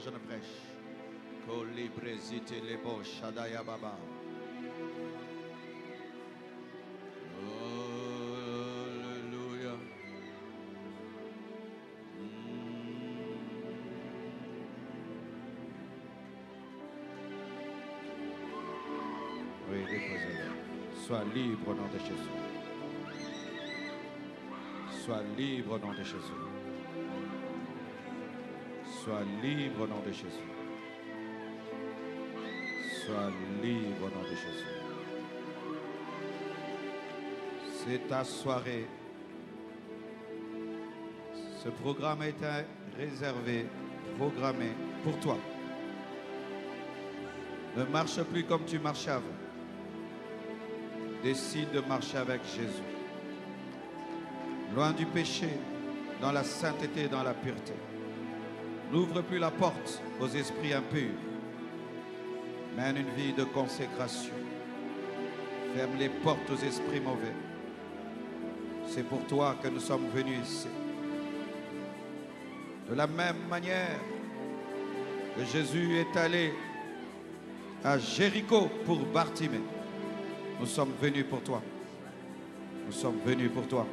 je ne prêche. Kolibrezite lebo shadaya baba. Alléluia. Oui, déposez-le. Sois libre au nom de Jésus. Sois libre au nom de Jésus. Sois libre au nom de Jésus. Sois libre au nom de Jésus. C'est ta soirée. Ce programme est réservé, programmé pour toi. Ne marche plus comme tu marchais avant. Décide de marcher avec Jésus. Loin du péché, dans la sainteté et dans la pureté. N'ouvre plus la porte aux esprits impurs. Mène une vie de consécration. Ferme les portes aux esprits mauvais. C'est pour toi que nous sommes venus ici. De la même manière que Jésus est allé à Jéricho pour Bartimée, nous sommes venus pour toi. Nous sommes venus pour toi.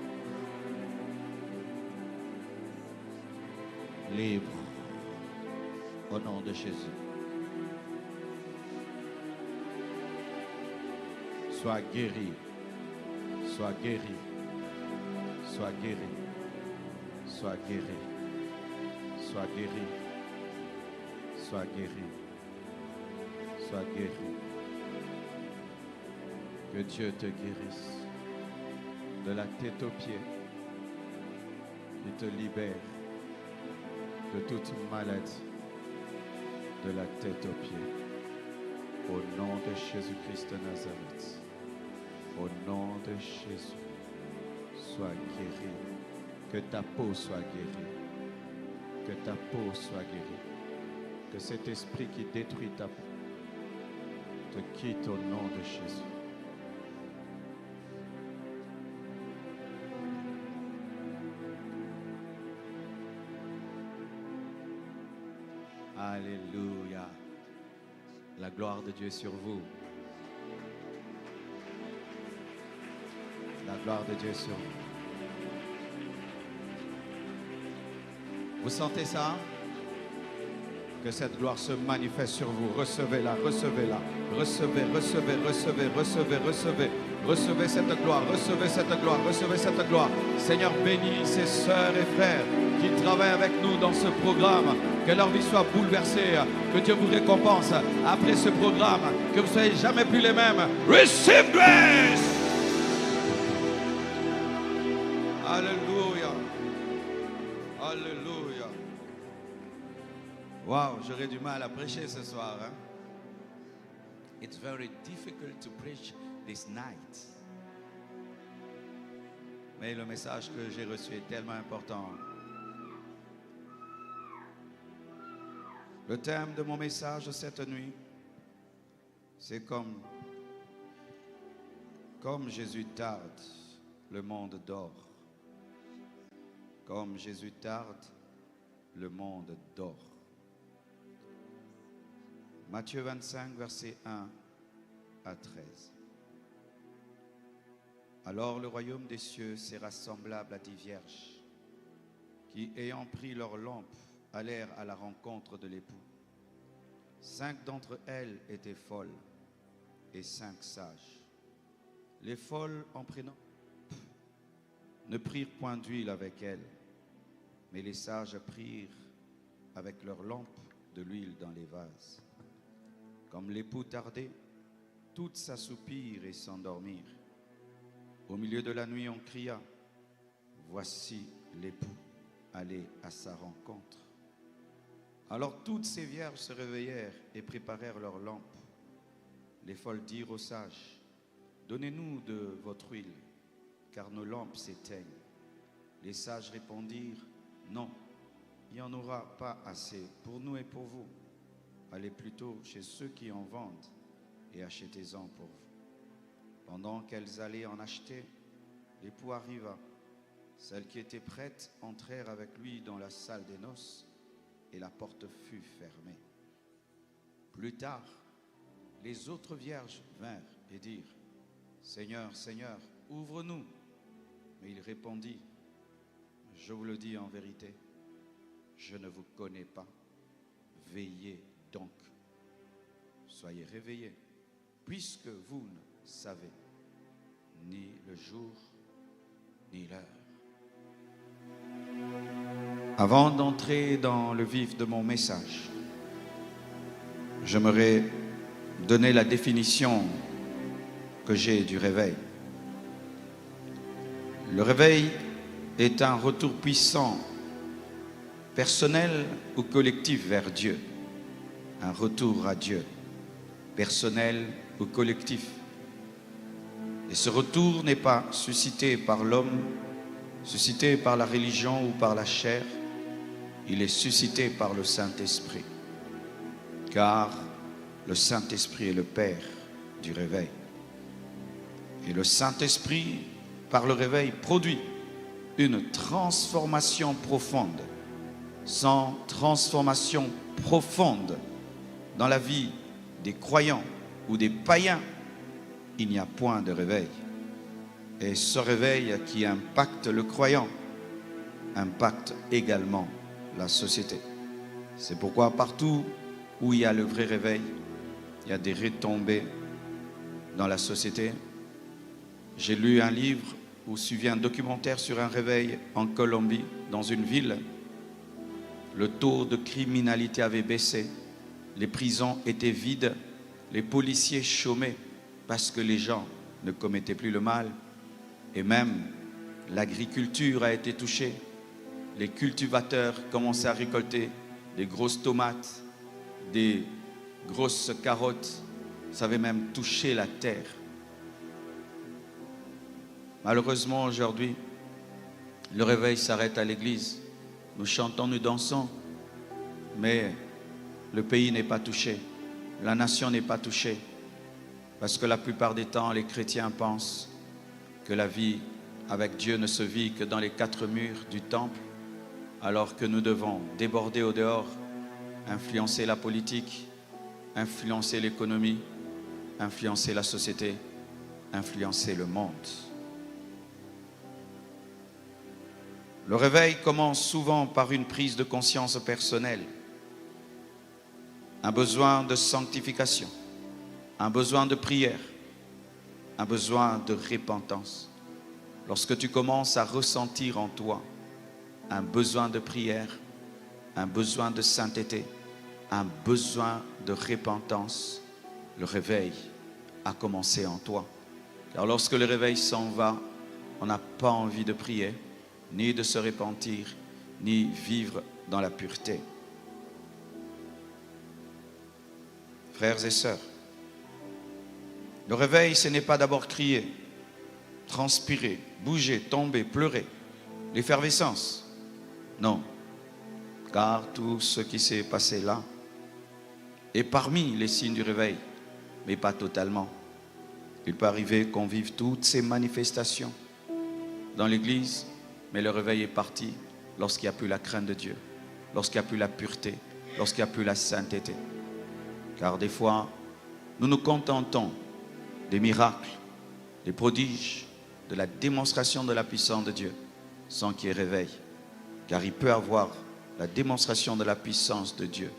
Libre au nom de Jésus. Sois guéri. Sois guéri. Sois guéri. Sois guéri. Sois guéri. Sois guéri. Sois guéri. Que Dieu te guérisse de la tête aux pieds. Il te libère de toute maladie, de la tête aux pieds. Au nom de Jésus-Christ de Nazareth. Au nom de Jésus, sois guéri. Que ta peau soit guérie. Que ta peau soit guérie. Que cet esprit qui détruit ta peau te quitte au nom de Jésus. Alléluia. La gloire de Dieu sur vous. La gloire de Dieu sur vous. Vous sentez ça? Que cette gloire se manifeste sur vous. Recevez-la, recevez-la. Recevez, recevez, recevez, recevez, recevez. Recevez cette gloire, recevez cette gloire, recevez cette gloire. Seigneur, bénis ces sœurs et frères qui travaillent avec nous dans ce programme. Que leur vie soit bouleversée. Que Dieu vous récompense après ce programme. Que vous ne soyez jamais plus les mêmes. Receive grace. Alléluia. Alléluia. Wow, j'aurais du mal à prêcher ce soir. Hein? It's very difficult to preach this night. Mais le message que j'ai reçu est tellement important. Le thème de mon message cette nuit, c'est comme Jésus tarde, le monde dort. Comme Jésus tarde, le monde dort. Matthieu 25, versets 1 à 13. Alors le royaume des cieux sera semblable à 10 vierges qui, ayant pris leurs lampes, allèrent à la rencontre de l'époux. 5 d'entre elles étaient folles et 5 sages. Les folles, en prenant, ne prirent point d'huile avec elles, mais les sages prirent avec leurs lampes de l'huile dans les vases. Comme l'époux tardait, toutes s'assoupirent et s'endormirent. Au milieu de la nuit, on cria, « Voici l'époux, allez à sa rencontre. » Alors toutes ces vierges se réveillèrent et préparèrent leurs lampes. Les folles dirent aux sages, « Donnez-nous de votre huile, car nos lampes s'éteignent. » Les sages répondirent, « Non, il n'y en aura pas assez pour nous et pour vous. Allez plutôt chez ceux qui en vendent et achetez-en pour vous. » Pendant qu'elles allaient en acheter, l'époux arriva. Celles qui étaient prêtes entrèrent avec lui dans la salle des noces, et la porte fut fermée. Plus tard, les autres vierges vinrent et dirent, « Seigneur, Seigneur, ouvre-nous. » Mais il répondit, « Je vous le dis en vérité, je ne vous connais pas. Veillez donc. Soyez réveillés, puisque vous ne savez ni le jour ni l'heure. » Avant d'entrer dans le vif de mon message, j'aimerais donner la définition que j'ai du réveil. Le réveil est un retour puissant, personnel ou collectif vers Dieu. Un retour à Dieu, personnel ou collectif. Et ce retour n'est pas suscité par l'homme, suscité par la religion ou par la chair. Il est suscité par le Saint-Esprit. Car le Saint-Esprit est le Père du réveil. Et le Saint-Esprit, par le réveil, produit une transformation profonde. Sans transformation profonde dans la vie des croyants ou des païens, il n'y a point de réveil. Et ce réveil qui impacte le croyant impacte également la société. C'est pourquoi partout où il y a le vrai réveil, il y a des retombées dans la société. J'ai lu un livre ou suivi un documentaire sur un réveil en Colombie, dans une ville. Le taux de criminalité avait baissé, les prisons étaient vides, les policiers chômaient parce que les gens ne commettaient plus le mal. Et même l'agriculture a été touchée. Les cultivateurs commençaient à récolter des grosses tomates, des grosses carottes. Ça avait même touché la terre. Malheureusement, aujourd'hui, le réveil s'arrête à l'église. Nous chantons, nous dansons, mais le pays n'est pas touché. La nation n'est pas touchée. Parce que la plupart des temps, les chrétiens pensent que la vie avec Dieu ne se vit que dans les quatre murs du temple, alors que nous devons déborder au dehors, influencer la politique, influencer l'économie, influencer la société, influencer le monde. Le réveil commence souvent par une prise de conscience personnelle, un besoin de sanctification, un besoin de prière, un besoin de repentance. Lorsque tu commences à ressentir en toi un besoin de prière, un besoin de sainteté, un besoin de repentance, le réveil a commencé en toi. Car lorsque le réveil s'en va, on n'a pas envie de prier, ni de se repentir, ni vivre dans la pureté. Frères et sœurs, le réveil, ce n'est pas d'abord crier, transpirer, bouger, tomber, pleurer, l'effervescence. Non, car tout ce qui s'est passé là est parmi les signes du réveil, mais pas totalement. Il peut arriver qu'on vive toutes ces manifestations dans l'église, mais le réveil est parti lorsqu'il n'y a plus la crainte de Dieu, lorsqu'il n'y a plus la pureté, lorsqu'il n'y a plus la sainteté. Car des fois, nous nous contentons des miracles, des prodiges, de la démonstration de la puissance de Dieu, sans qu'il y ait réveil. Car il peut avoir la démonstration de la puissance de Dieu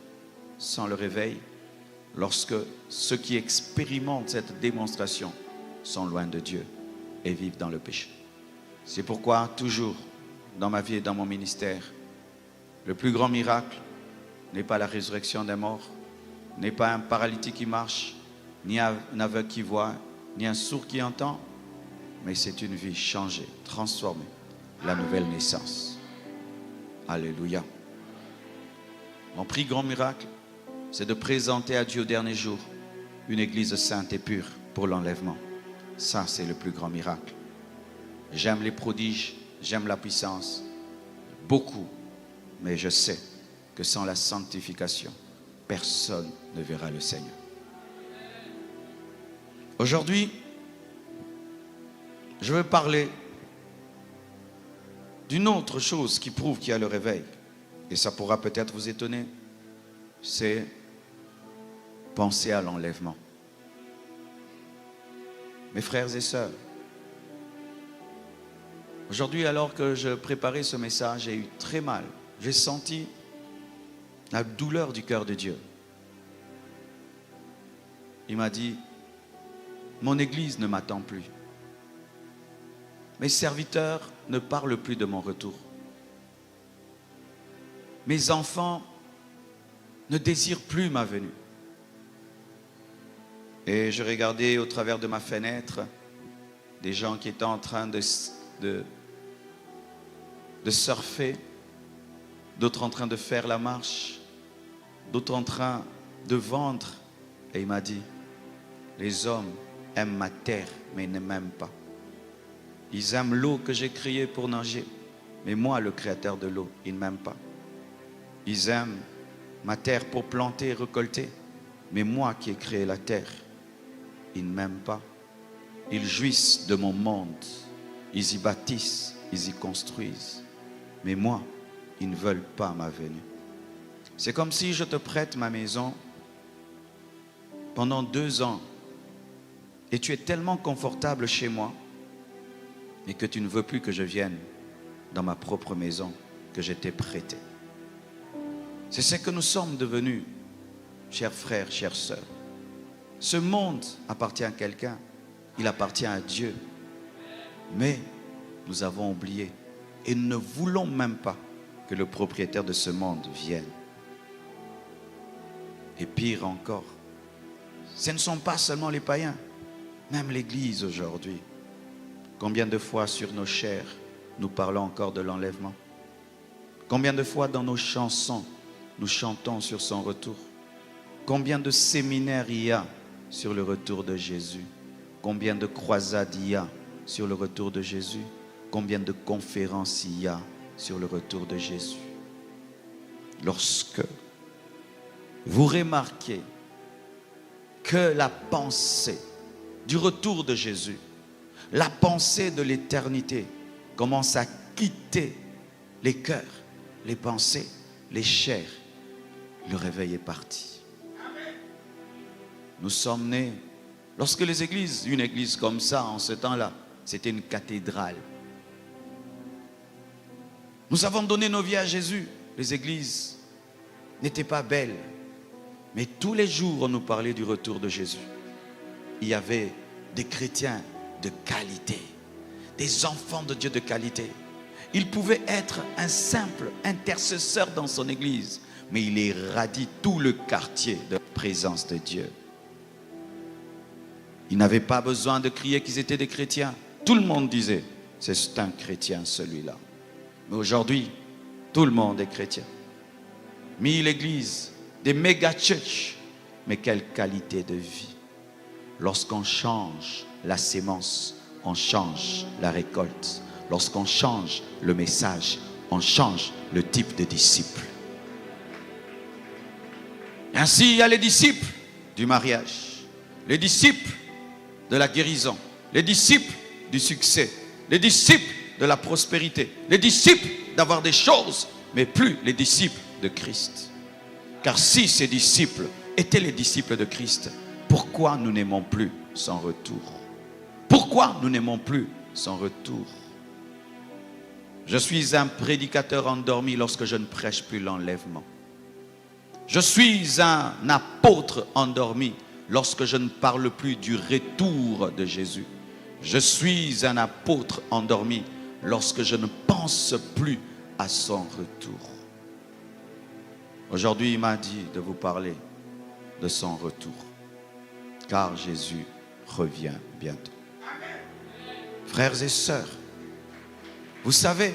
sans le réveil, lorsque ceux qui expérimentent cette démonstration sont loin de Dieu et vivent dans le péché. C'est pourquoi, toujours, dans ma vie et dans mon ministère, le plus grand miracle n'est pas la résurrection des morts, n'est pas un paralytique qui marche, ni un aveugle qui voit, ni un sourd qui entend, mais c'est une vie changée, transformée, la nouvelle naissance. Alléluia. Mon plus grand miracle, c'est de présenter à Dieu au dernier jour une église sainte et pure pour l'enlèvement. Ça, c'est le plus grand miracle. J'aime les prodiges, j'aime la puissance, beaucoup, mais je sais que sans la sanctification, personne ne verra le Seigneur. Aujourd'hui, je veux parler d'une autre chose qui prouve qu'il y a le réveil. et ça pourra peut-être vous étonner, c'est penser à l'enlèvement. Mes frères et sœurs, aujourd'hui, alors que je préparais ce message, j'ai eu très mal. J'ai senti la douleur du cœur de Dieu. Il m'a dit, mon église ne m'attend plus. Mes serviteurs ne parlent plus de mon retour. Mes enfants ne désirent plus ma venue. Et je regardais au travers de ma fenêtre des gens qui étaient en train de surfer, d'autres en train de faire la marche, d'autres en train de vendre. Et il m'a dit, les hommes aiment ma terre, mais ils ne m'aiment pas. Ils aiment l'eau que j'ai créée pour nager, mais moi, le créateur de l'eau, ils ne m'aiment pas. Ils aiment ma terre pour planter et récolter, mais moi qui ai créé la terre, ils ne m'aiment pas. Ils jouissent de mon monde, ils y bâtissent, ils y construisent, mais moi, ils ne veulent pas ma venue. C'est comme si je te prête ma maison pendant 2 ans et tu es tellement confortable chez moi et que tu ne veux plus que je vienne dans ma propre maison que je t'ai prêtée. C'est ce que nous sommes devenus, chers frères, chères sœurs. Ce monde appartient à quelqu'un, il appartient à Dieu. Mais nous avons oublié et nous ne voulons même pas que le propriétaire de ce monde vienne. Et pire encore, ce ne sont pas seulement les païens, même l'Église aujourd'hui. Combien de fois sur nos chairs nous parlons encore de l'enlèvement? Combien de fois dans nos chansons nous chantons sur son retour? Combien de séminaires il y a sur le retour de Jésus? Combien de croisades il y a sur le retour de Jésus? Combien de conférences il y a sur le retour de Jésus? Lorsque vous remarquez que la pensée du retour de Jésus, la pensée de l'éternité commence à quitter les cœurs, les pensées, les chairs, le réveil est parti. Nous sommes nés, lorsque les églises, une église comme ça en ce temps-là, c'était une cathédrale. Nous avons donné nos vies à Jésus. Les églises n'étaient pas belles, mais tous les jours on nous parlait du retour de Jésus. Il y avait des chrétiens de qualité, des enfants de Dieu de qualité. Il pouvait être un simple intercesseur dans son église, mais il irradie tout le quartier de la présence de Dieu. Ils n'avaient pas besoin de crier qu'ils étaient des chrétiens. Tout le monde disait, c'est un chrétien celui-là. Mais aujourd'hui, tout le monde est chrétien. 1000 églises, des méga churches, mais quelle qualité de vie. Lorsqu'on change la sémence, on change la récolte. Lorsqu'on change le message, on change le type de disciple. Ainsi, il y a les disciples du mariage, les disciples de la guérison, les disciples du succès, les disciples de la prospérité, les disciples d'avoir des choses, mais plus les disciples de Christ. Car si ces disciples étaient les disciples de Christ, pourquoi nous n'aimons plus son retour? Pourquoi nous n'aimons plus son retour? Je suis un prédicateur endormi lorsque je ne prêche plus l'enlèvement. Je suis un apôtre endormi lorsque je ne parle plus du retour de Jésus. Je suis un apôtre endormi lorsque je ne pense plus à son retour. Aujourd'hui, il m'a dit de vous parler de son retour, car Jésus revient bientôt. Frères et sœurs, vous savez,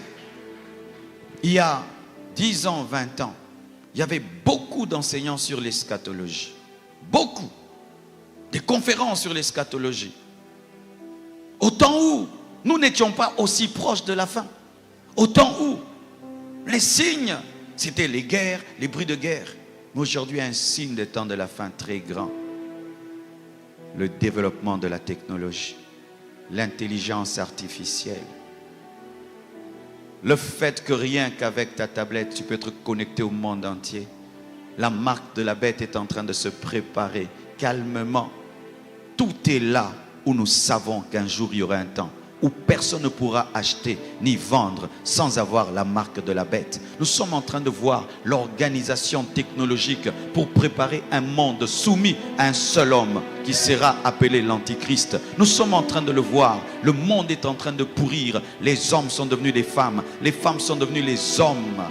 il y a 10 ans, 20 ans, il y avait beaucoup d'enseignants sur l'eschatologie. Beaucoup. Des conférences sur l'eschatologie. Au temps où nous n'étions pas aussi proches de la fin. Au temps où les signes, c'était les guerres, les bruits de guerre. Mais aujourd'hui, un signe des temps de la fin très grand. Le développement de la technologie, l'intelligence artificielle, Le fait que rien qu'avec ta tablette, tu peux être connecté au monde entier. La marque de la bête est en train de se préparer calmement. Tout est là où nous savons qu'un jour il y aura un temps où personne ne pourra acheter ni vendre sans avoir la marque de la bête. Nous sommes en train de voir l'organisation technologique pour préparer un monde soumis à un seul homme qui sera appelé l'Antichrist. Nous sommes en train de le voir. Le monde est en train de pourrir. Les hommes sont devenus des femmes. Les femmes sont devenues les hommes.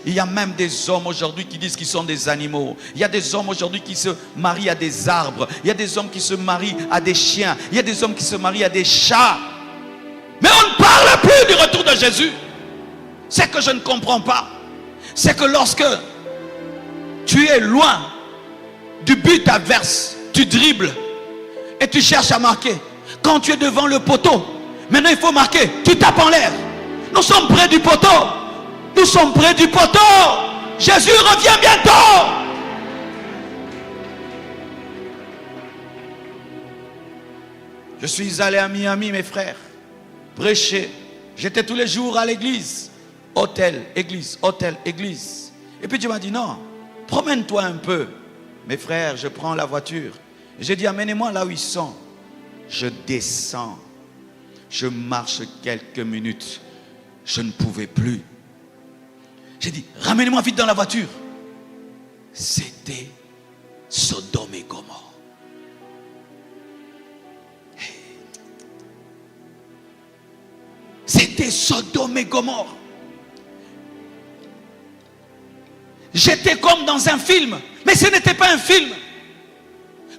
Il y a même des hommes aujourd'hui qui disent qu'ils sont des animaux. Il y a des hommes aujourd'hui qui se marient à des arbres. Il y a des hommes qui se marient à des chiens. Il y a des hommes qui se marient à des chats. Mais on ne parle plus du retour de Jésus. C'est que je ne comprends pas. C'est que lorsque tu es loin du but adverse, tu dribbles et tu cherches à marquer. Quand tu es devant le poteau, maintenant il faut marquer. Tu tapes en l'air. Nous sommes près du poteau. Nous sommes près du poteau. Jésus revient bientôt. Je suis allé à Miami, mes frères, prêcher. J'étais tous les jours à l'église. Hôtel, église, hôtel, église. Et puis Dieu m'a dit, non, promène-toi un peu. Mes frères, je prends la voiture. J'ai dit, amenez-moi là où ils sont. Je descends. Je marche quelques minutes. Je ne pouvais plus. J'ai dit, ramenez-moi vite dans la voiture. C'était Sodome et Gomorrhe. C'était Sodome et Gomorrhe. J'étais comme dans un film. Mais ce n'était pas un film.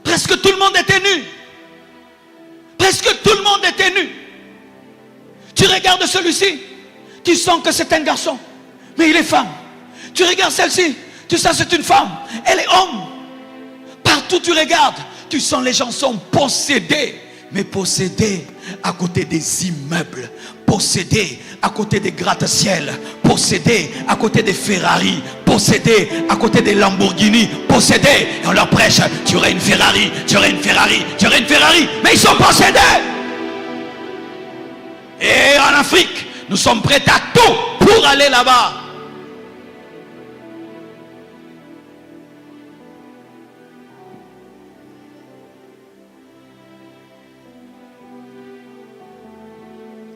Presque tout le monde était nu. Presque tout le monde était nu. Tu regardes celui-ci, tu sens que c'est un garçon. Mais il est femme. Tu regardes celle-ci, tu sens que c'est une femme. Elle est homme. Partout tu regardes, tu sens les gens sont possédés. Mais possédés à côté des immeubles. Possédés à côté des gratte-ciel. Possédés à côté des Ferrari. Possédés à côté des Lamborghini. Possédés. Et on leur prêche, tu aurais une Ferrari, tu aurais une Ferrari, tu aurais une Ferrari. Mais ils sont possédés. Et en Afrique, nous sommes prêts à tout pour aller là-bas.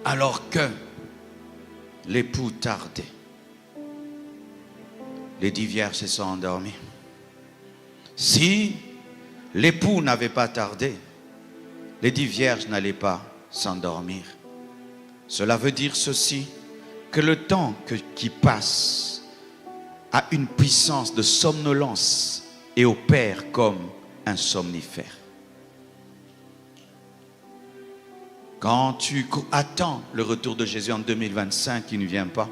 Alors que l'époux tardait, les 10 vierges se sont endormies. Si l'époux n'avait pas tardé, les 10 vierges n'allaient pas s'endormir. Cela veut dire ceci, que le temps qui passe a une puissance de somnolence et opère comme un somnifère. Quand tu attends le retour de Jésus en 2025, il ne vient pas.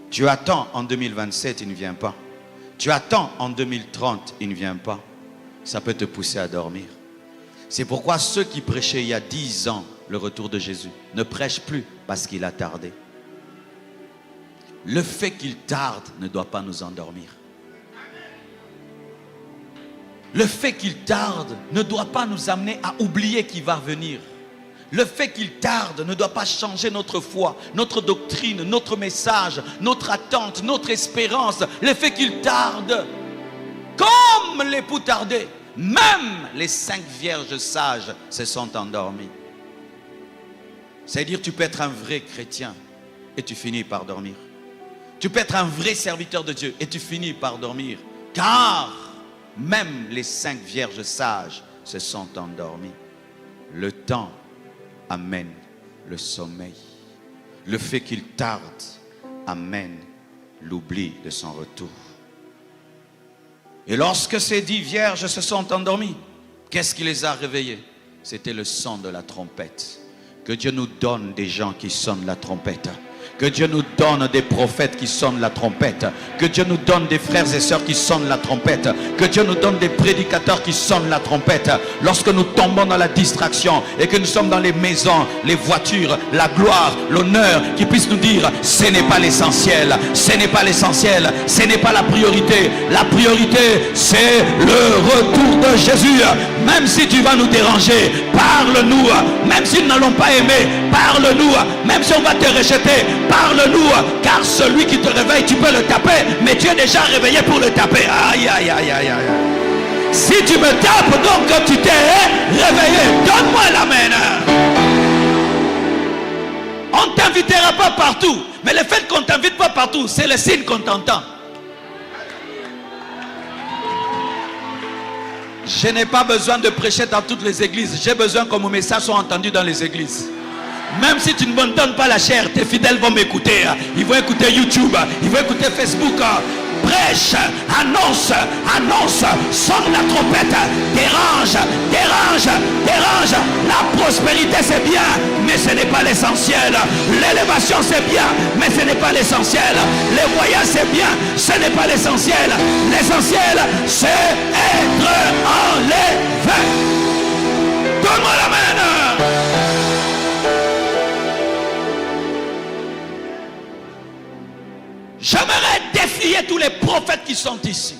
Tu attends en 2027, il ne vient pas. Tu attends en 2030, il ne vient pas. Ça peut te pousser à dormir. C'est pourquoi ceux qui prêchaient il y a 10 ans le retour de Jésus ne prêchent plus parce qu'il a tardé. Le fait qu'il tarde ne doit pas nous endormir. Le fait qu'il tarde ne doit pas nous amener à oublier qu'il va venir. Le fait qu'il tarde ne doit pas changer notre foi, notre doctrine, notre message, notre attente, notre espérance. Le fait qu'il tarde, comme l'époux tardait, même les 5 vierges sages se sont endormies. C'est-à-dire, tu peux être un vrai chrétien et tu finis par dormir. Tu peux être un vrai serviteur de Dieu et tu finis par dormir. Car même les 5 vierges sages se sont endormies. Le temps amène le sommeil. Le fait qu'il tarde amène l'oubli de son retour. Et lorsque ces 10 vierges se sont endormies, qu'est-ce qui les a réveillées? C'était le son de la trompette. Que Dieu nous donne des gens qui sonnent la trompette. Que Dieu nous donne des prophètes qui sonnent la trompette. Que Dieu nous donne des frères et sœurs qui sonnent la trompette. Que Dieu nous donne des prédicateurs qui sonnent la trompette. Lorsque nous tombons dans la distraction et que nous sommes dans les maisons, les voitures, la gloire, l'honneur, qui puissent nous dire, ce n'est pas l'essentiel, ce n'est pas l'essentiel, ce n'est pas la priorité. La priorité, c'est le retour de Jésus. Même si tu vas nous déranger, parle-nous. Même si nous n'allons pas aimer, parle-nous. Même si on va te rejeter, parle-nous, car celui qui te réveille, tu peux le taper, mais tu es déjà réveillé pour le taper. Aïe, aïe, aïe, aïe, aïe. Si tu me tapes, donc tu t'es réveillé. Donne-moi l'amen. On ne t'invitera pas partout, mais le fait qu'on ne t'invite pas partout, c'est le signe qu'on t'entend. Je n'ai pas besoin de prêcher dans toutes les églises. J'ai besoin que mon message soit entendu dans les églises. Même si tu ne me donnes pas la chair, tes fidèles vont m'écouter. Ils vont écouter YouTube, ils vont écouter Facebook. Prêche, annonce, annonce, sonne la trompette, dérange, dérange, dérange. La prospérité c'est bien, mais ce n'est pas l'essentiel. L'élévation c'est bien, mais ce n'est pas l'essentiel. Les voyages c'est bien, ce n'est pas l'essentiel. L'essentiel c'est être enlevé. Donne-moi la main. J'aimerais défier tous les prophètes qui sont ici.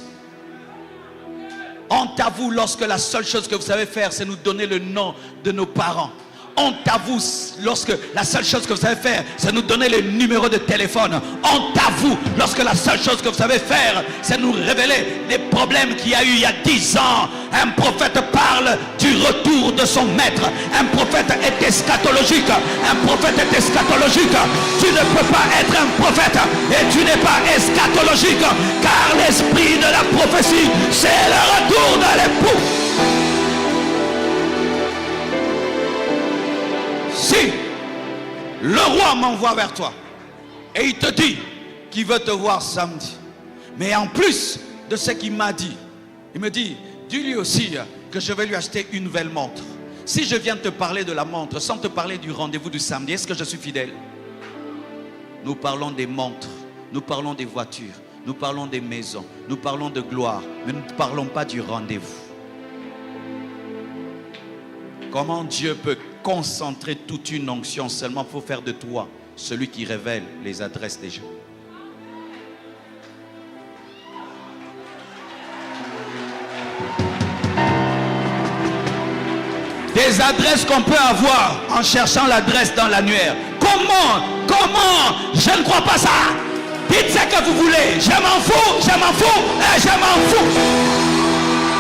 Honte à vous lorsque la seule chose que vous savez faire, c'est nous donner le nom de nos parents. Honte à vous lorsque la seule chose que vous savez faire, c'est nous donner le numéro de téléphone. Honte à vous lorsque la seule chose que vous savez faire, c'est nous révéler les problèmes qu'il y a eu il y a 10 ans. Un prophète parle du retour de son maître. Un prophète est eschatologique. Un prophète est eschatologique. Tu ne peux pas être un prophète et tu n'es pas eschatologique, car l'esprit de la prophétie, c'est le retour de l'époux. Si le roi m'envoie vers toi et il te dit qu'il veut te voir samedi, mais en plus de ce qu'il m'a dit, il me dit, dis-lui aussi que je vais lui acheter une nouvelle montre. Si je viens te parler de la montre sans te parler du rendez-vous du samedi, est-ce que je suis fidèle? Nous parlons des montres, nous parlons des voitures, nous parlons des maisons, nous parlons de gloire, mais nous ne parlons pas du rendez-vous. Comment Dieu peut concentrer toute une onction? Seulement il faut faire de toi celui qui révèle les adresses des gens. Des adresses qu'on peut avoir en cherchant l'adresse dans l'annuaire. Comment? Je ne crois pas ça. Dites ce que vous voulez. Je m'en fous, et je m'en fous.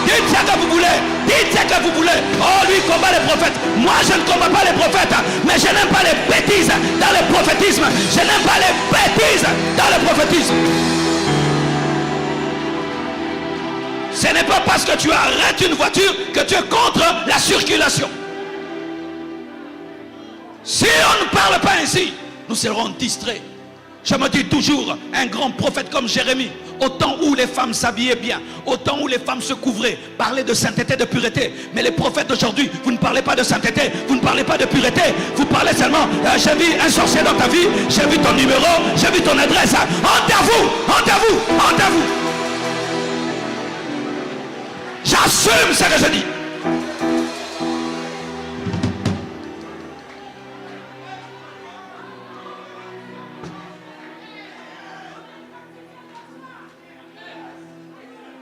Dites ce que vous voulez. Dites ce que vous voulez. Oh, lui combat les prophètes. Moi, je ne combats pas les prophètes. Mais je n'aime pas les bêtises dans le prophétisme. Je n'aime pas les bêtises dans le prophétisme. Ce n'est pas parce que tu arrêtes une voiture que tu es contre la circulation. Si on ne parle pas ainsi, nous serons distraits. Je me dis toujours, un grand prophète comme Jérémie, au temps où les femmes s'habillaient bien, au temps où les femmes se couvraient, parlaient de sainteté, de pureté. Mais les prophètes d'aujourd'hui, vous ne parlez pas de sainteté, vous ne parlez pas de pureté, vous parlez seulement, j'ai vu un sorcier dans ta vie, j'ai vu ton numéro, j'ai vu ton adresse. Honte à vous, honte à vous, honte à vous. J'assume ce que je dis.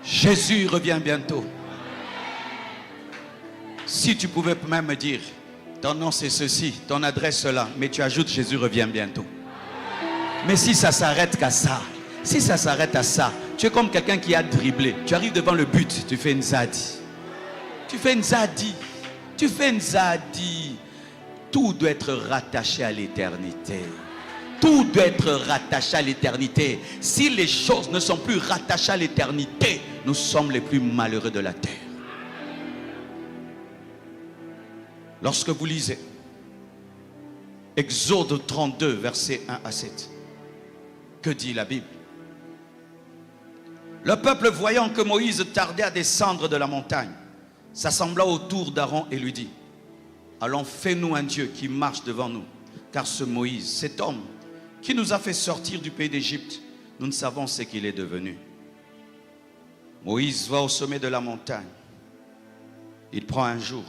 Jésus revient bientôt. Si tu pouvais même me dire, ton nom c'est ceci, ton adresse cela, mais tu ajoutes Jésus revient bientôt. Mais si ça s'arrête qu'à ça, si ça s'arrête à ça, tu es comme quelqu'un qui a dribblé. Tu arrives devant le but, tu fais une zadie. Tu fais une zadie. Tu fais une zadie. Tout doit être rattaché à l'éternité. Tout doit être rattaché à l'éternité. Si les choses ne sont plus rattachées à l'éternité, nous sommes les plus malheureux de la terre. Lorsque vous lisez Exode 32, versets 1 à 7, que dit la Bible? Le peuple, voyant que Moïse tardait à descendre de la montagne, s'assembla autour d'Aaron et lui dit, allons, fais-nous un Dieu qui marche devant nous, car ce Moïse, cet homme qui nous a fait sortir du pays d'Égypte, nous ne savons ce qu'il est devenu. Moïse va au sommet de la montagne. Il prend un jour,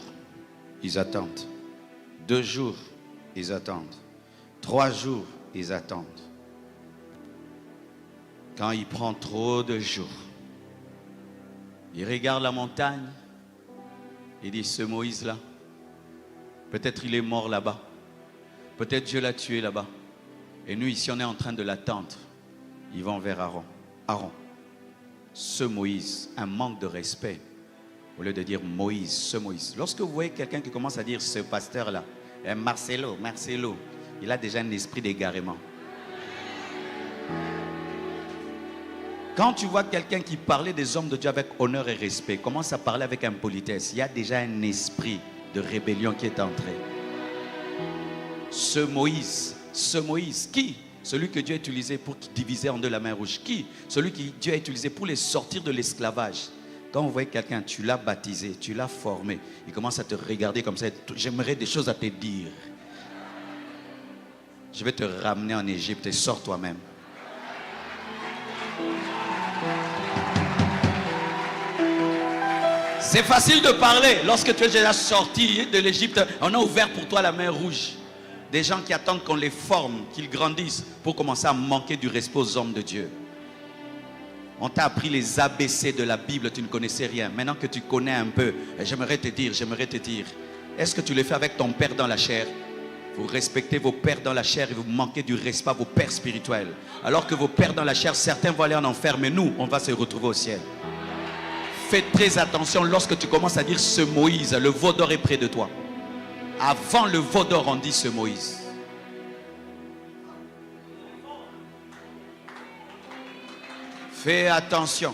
ils attendent. 2 jours, ils attendent. 3 jours, ils attendent. Quand il prend trop de jours, il regarde la montagne, il dit, ce Moïse-là, peut-être il est mort là-bas. Peut-être Dieu l'a tué là-bas. Et nous, ici, on est en train de l'attendre. Ils vont vers Aaron. Aaron, ce Moïse, un manque de respect. Au lieu de dire Moïse, ce Moïse. Lorsque vous voyez quelqu'un qui commence à dire ce pasteur-là, Marcelo, il a déjà un esprit d'égarement. Quand tu vois quelqu'un qui parlait des hommes de Dieu avec honneur et respect, commence à parler avec impolitesse, il y a déjà un esprit de rébellion qui est entré. Ce Moïse, qui? Celui que Dieu a utilisé pour diviser en deux la mer rouge. Qui? Celui que Dieu a utilisé pour les sortir de l'esclavage. Quand vous voyez quelqu'un, tu l'as baptisé, tu l'as formé, il commence à te regarder comme ça. J'aimerais des choses à te dire. Je vais te ramener en Égypte et sors toi-même. C'est facile de parler lorsque tu es déjà sorti de l'Égypte. On a ouvert pour toi la mer rouge. Des gens qui attendent qu'on les forme, qu'ils grandissent pour commencer à manquer du respect aux hommes de Dieu. On t'a appris les ABC de la Bible, tu ne connaissais rien. Maintenant que tu connais un peu, j'aimerais te dire, est-ce que tu le fais avec ton père dans la chair? Vous respectez vos pères dans la chair et vous manquez du respect à vos pères spirituels. Alors que vos pères dans la chair, certains vont aller en enfer, mais nous, on va se retrouver au ciel. Fais très attention lorsque tu commences à dire ce Moïse, le veau d'or est près de toi. Avant le veau d'or, on dit ce Moïse. Fais attention.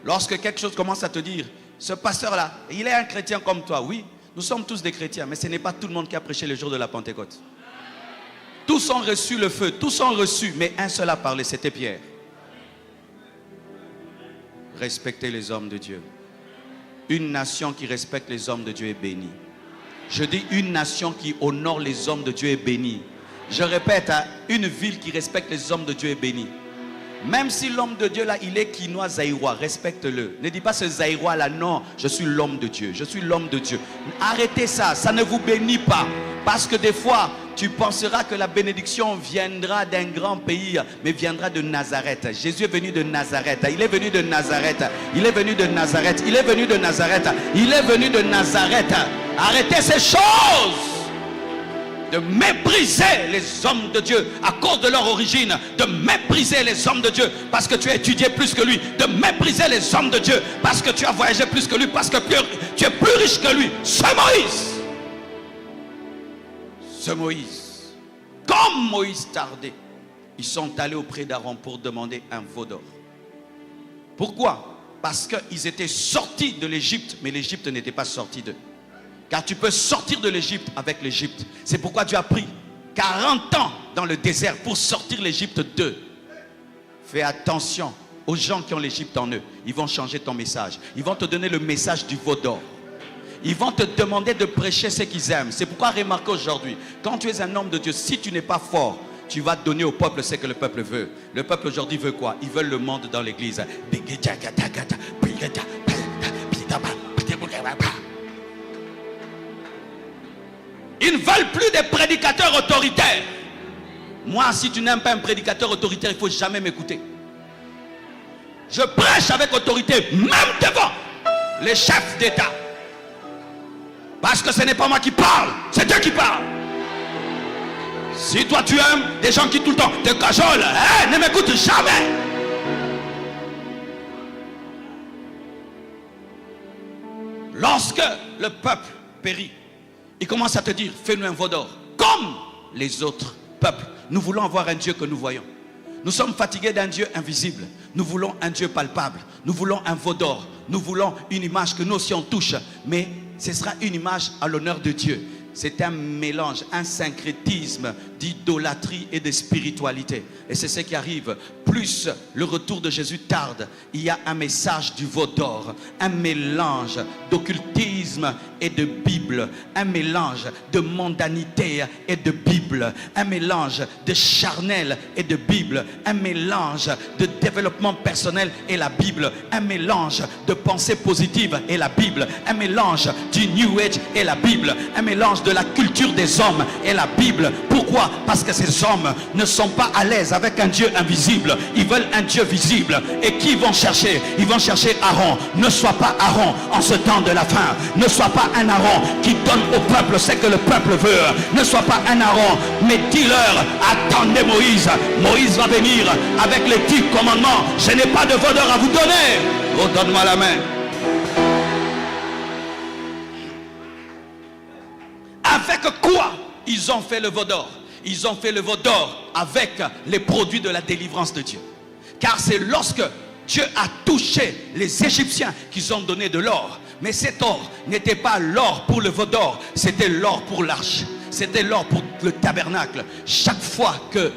Lorsque quelque chose commence à te dire, ce pasteur-là, il est un chrétien comme toi. Oui, nous sommes tous des chrétiens, mais ce n'est pas tout le monde qui a prêché le jour de la Pentecôte. Tous ont reçu le feu, tous ont reçu, mais un seul a parlé, c'était Pierre. Respectez les hommes de Dieu. Une nation qui respecte les hommes de Dieu est bénie. Je dis une nation qui honore les hommes de Dieu est bénie. Je répète, une ville qui respecte les hommes de Dieu est bénie. Même si l'homme de Dieu là, il est quinois zaïrois, respecte-le. Ne dis pas ce zaïrois là, non, je suis l'homme de Dieu, je suis l'homme de Dieu. Arrêtez ça, ça ne vous bénit pas. Parce que des fois, tu penseras que la bénédiction viendra d'un grand pays, mais viendra de Nazareth. Jésus est venu de Nazareth, il est venu de Nazareth, il est venu de Nazareth, il est venu de Nazareth, il est venu de Nazareth. Arrêtez ces choses. De mépriser les hommes de Dieu à cause de leur origine, de mépriser les hommes de Dieu parce que tu as étudié plus que lui, de mépriser les hommes de Dieu parce que tu as voyagé plus que lui, parce que tu es plus riche que lui. Ce Moïse, comme Moïse tardait, ils sont allés auprès d'Aaron pour demander un veau d'or. Pourquoi? Parce qu'ils étaient sortis de l'Égypte, mais l'Égypte n'était pas sortie d'eux. Car tu peux sortir de l'Égypte avec l'Égypte. C'est pourquoi Dieu a pris 40 ans dans le désert pour sortir l'Égypte d'eux. Fais attention aux gens qui ont l'Égypte en eux. Ils vont changer ton message. Ils vont te donner le message du veau d'or. Ils vont te demander de prêcher ce qu'ils aiment. C'est pourquoi remarquez aujourd'hui, quand tu es un homme de Dieu, si tu n'es pas fort, tu vas donner au peuple ce que le peuple veut. Le peuple aujourd'hui veut quoi? Ils veulent le monde dans l'église. Ils ne veulent plus des prédicateurs autoritaires. Moi, si tu n'aimes pas un prédicateur autoritaire, il ne faut jamais m'écouter. Je prêche avec autorité, même devant les chefs d'État. Parce que ce n'est pas moi qui parle, c'est Dieu qui parle. Si toi tu aimes des gens qui tout le temps te cajolent, ne m'écoute jamais. Lorsque le peuple périt, il commence à te dire, fais-nous un veau d'or, comme les autres peuples. Nous voulons avoir un Dieu que nous voyons. Nous sommes fatigués d'un Dieu invisible. Nous voulons un Dieu palpable. Nous voulons un veau d'or. Nous voulons une image que nous aussi on touche. Mais ce sera une image à l'honneur de Dieu. C'est un mélange, un syncrétisme d'idolâtrie et de spiritualité. Et c'est ce qui arrive. Plus le retour de Jésus tarde, il y a un message du veau d'or, un mélange d'occultisme et de Bible, un mélange de mondanité et de Bible, un mélange de charnel et de Bible, un mélange de développement personnel et la Bible, un mélange de pensée positive et la Bible, un mélange du New Age et la Bible, un mélange mélange de la culture des hommes et la Bible. Pourquoi? Parce que ces hommes ne sont pas à l'aise avec un Dieu invisible. Ils veulent un Dieu visible. Et qui vont chercher? Ils vont chercher Aaron. Ne sois pas Aaron en ce temps de la fin. Ne sois pas un Aaron qui donne au peuple ce que le peuple veut. Ne sois pas un Aaron, mais dis-leur, attendez Moïse. Moïse va venir avec les 10 commandements. Je n'ai pas de vaudeur à vous donner. Oh, donne-moi la main. Avec quoi ils ont fait le veau d'or? Ils ont fait le veau d'or avec les produits de la délivrance de Dieu. Car c'est lorsque Dieu a touché les Égyptiens qu'ils ont donné de l'or. Mais cet or n'était pas l'or pour le veau d'or, c'était l'or pour l'arche. C'était l'or pour le tabernacle. Chaque fois que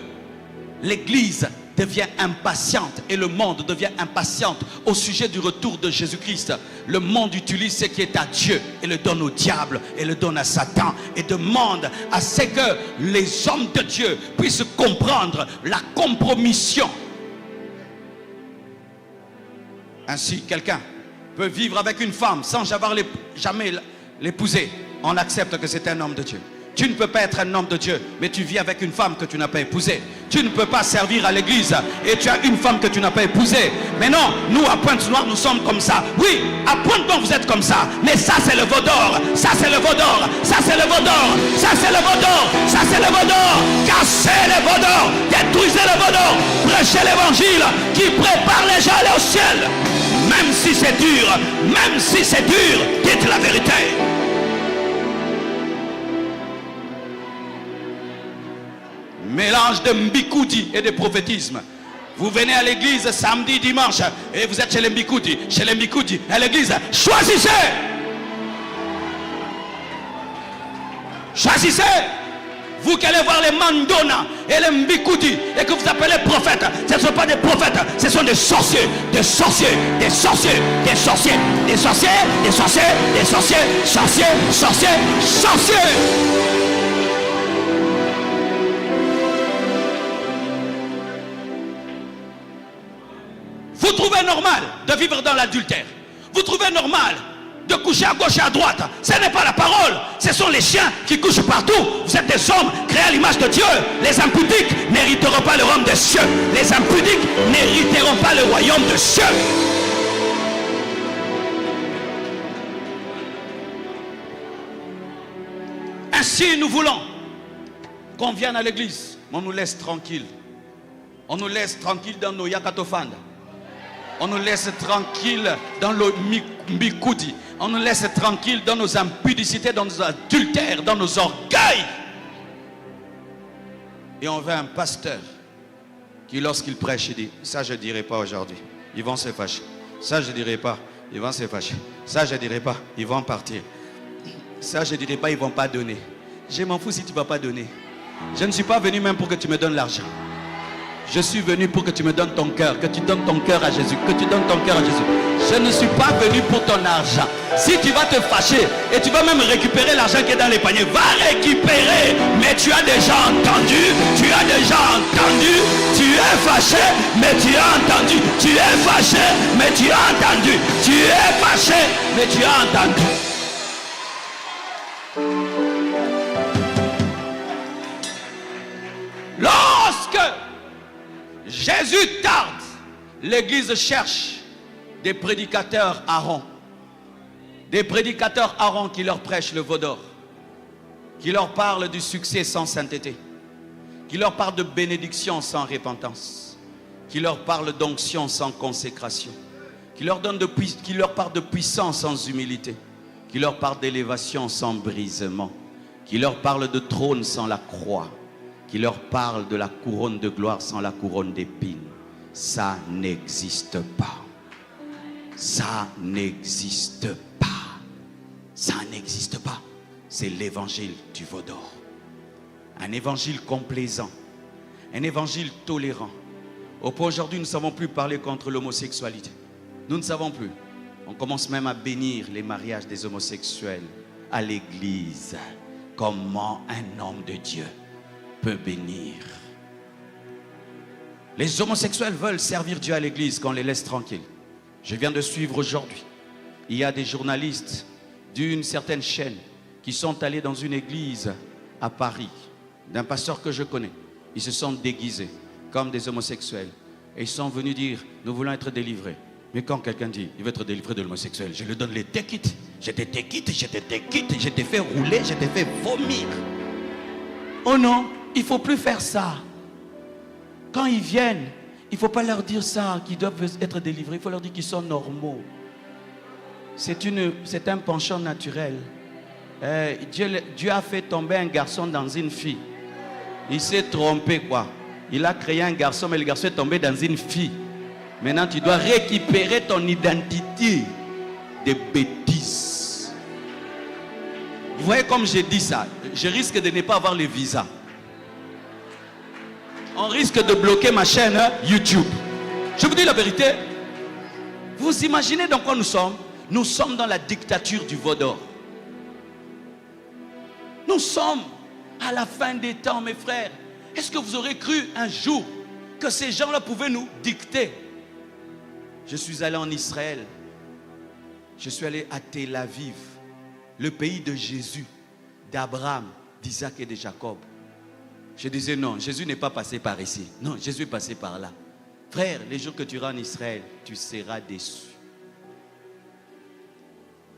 l'Église devient impatiente et le monde devient impatiente au sujet du retour de Jésus-Christ, le monde utilise ce qui est à Dieu et le donne au diable et le donne à Satan et demande à ce que les hommes de Dieu puissent comprendre la compromission. Ainsi, quelqu'un peut vivre avec une femme sans jamais l'épouser. On accepte que c'est un homme de Dieu. Tu ne peux pas être un homme de Dieu, mais tu vis avec une femme que tu n'as pas épousée. Tu ne peux pas servir à l'église et tu as une femme que tu n'as pas épousée. Mais non, nous à Pointe-Noire, nous sommes comme ça. Oui, à Pointe-Noire, vous êtes comme ça. Mais ça, c'est le veau d'or. Ça, c'est le veau d'or. Ça, c'est le veau d'or. Ça, c'est le veau d'or. Ça, c'est le veau d'or. Cassez le veau d'or. Détruisez le veau d'or. Prêchez l'évangile qui prépare les gens à aller au ciel. Même si c'est dur, même si c'est dur, dites la vérité. Mélange de mbikoudi et de prophétisme. Vous venez à l'église samedi, dimanche et vous êtes chez les mbikoudi. Chez les mbikoudi, à l'église, choisissez. Choisissez. Vous qui allez voir les mandona et les mbikoudi et que vous appelez prophètes, ce ne sont pas des prophètes, ce sont des sorciers, des sorciers, des sorciers, des sorciers, des sorciers, des sorciers, des sorciers, sorciers, sorciers, sorciers. Vous trouvez normal de vivre dans l'adultère? Vous trouvez normal de coucher à gauche et à droite? Ce n'est pas la parole. Ce sont les chiens qui couchent partout. Vous êtes des hommes créés à l'image de Dieu. Les impudiques n'hériteront pas le royaume des cieux. Les impudiques n'hériteront pas le royaume des cieux. Ainsi, nous voulons qu'on vienne à l'église. On nous laisse tranquille. On nous laisse tranquille dans nos yakatofans. On nous laisse tranquille dans le mbikoudi. On nous laisse tranquille dans nos impudicités, dans nos adultères, dans nos orgueils. Et on veut un pasteur qui, lorsqu'il prêche, il dit, ça je ne dirai pas aujourd'hui. Ils vont se fâcher. Ça je ne dirai pas. Ils vont se fâcher. Ça je ne dirai pas. Ils vont partir. Ça je ne dirai pas. Ils ne vont pas donner. Je m'en fous si tu ne vas pas donner. Je ne suis pas venu même pour que tu me donnes l'argent. Je suis venu pour que tu me donnes ton cœur, que tu donnes ton cœur à Jésus, que tu donnes ton cœur à Jésus. Je ne suis pas venu pour ton argent. Si tu vas te fâcher et tu vas même récupérer l'argent qui est dans les paniers, va récupérer. Mais tu as déjà entendu, tu as déjà entendu, tu es fâché, mais tu as entendu, tu es fâché, mais tu as entendu, tu es fâché, mais tu as entendu. Lorsque Jésus tarde, l'église cherche des prédicateurs Aaron. Des prédicateurs Aaron qui leur prêchent le veau d'or. Qui leur parlent du succès sans sainteté. Qui leur parlent de bénédiction sans repentance. Qui leur parlent d'onction sans consécration. Qui leur parlent de puissance sans humilité. Qui leur parlent d'élévation sans brisement. Qui leur parlent de trône sans la croix. Qui leur parle de la couronne de gloire sans la couronne d'épines. Ça n'existe pas. Ça n'existe pas. Ça n'existe pas. C'est l'évangile du veau d'or. Un évangile complaisant. Un évangile tolérant. Au point aujourd'hui, nous ne savons plus parler contre l'homosexualité. Nous ne savons plus. On commence même à bénir les mariages des homosexuels à l'église. Comment un homme de Dieu peut bénir? Les homosexuels veulent servir Dieu à l'église qu'on les laisse tranquilles. Je viens de suivre aujourd'hui. Il y a des journalistes d'une certaine chaîne qui sont allés dans une église à Paris, d'un pasteur que je connais. Ils se sont déguisés comme des homosexuels. Et ils sont venus dire, nous voulons être délivrés. Mais quand quelqu'un dit, il veut être délivré de l'homosexuel, je lui donne les tekits. Je t'ai fait rouler, je t'ai fait vomir. Oh non, il ne faut plus faire ça. Quand ils viennent, il ne faut pas leur dire ça, qu'ils doivent être délivrés. Il faut leur dire qu'ils sont normaux. C'est un penchant naturel. Dieu a fait tomber un garçon dans une fille. Il s'est trompé quoi. Il a créé un garçon, mais le garçon est tombé dans une fille. Maintenant, tu dois récupérer ton identité de bêtises. Vous voyez comme j'ai dit ça, je risque de ne pas avoir le visa. On risque de bloquer ma chaîne YouTube. Je vous dis la vérité. Vous imaginez dans quoi nous sommes? Nous sommes dans la dictature du veau d'or. Nous sommes à la fin des temps, mes frères. Est-ce que vous aurez cru un jour que ces gens-là pouvaient nous dicter? Je suis allé en Israël. Je suis allé à Tel Aviv, le pays de Jésus, d'Abraham, d'Isaac et de Jacob. Je disais non, Jésus n'est pas passé par ici. Non, Jésus est passé par là. Frère, les jours que tu iras en Israël, tu seras déçu.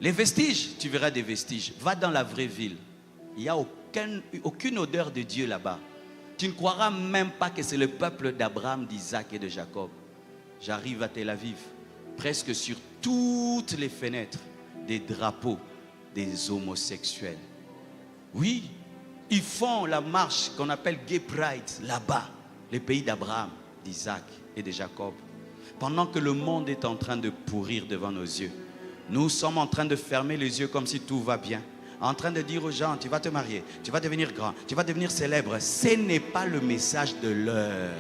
Les vestiges, tu verras des vestiges. Va dans la vraie ville. Il n'y a aucune odeur de Dieu là-bas. Tu ne croiras même pas que c'est le peuple d'Abraham, d'Isaac et de Jacob. J'arrive à Tel Aviv, presque sur toutes les fenêtres, des drapeaux des homosexuels. Oui, ils font la marche qu'on appelle Gay Pride là-bas, les pays d'Abraham, d'Isaac et de Jacob. Pendant que le monde est en train de pourrir devant nos yeux, nous sommes en train de fermer les yeux comme si tout va bien. En train de dire aux gens, tu vas te marier, tu vas devenir grand, tu vas devenir célèbre. Ce n'est pas le message de l'heure.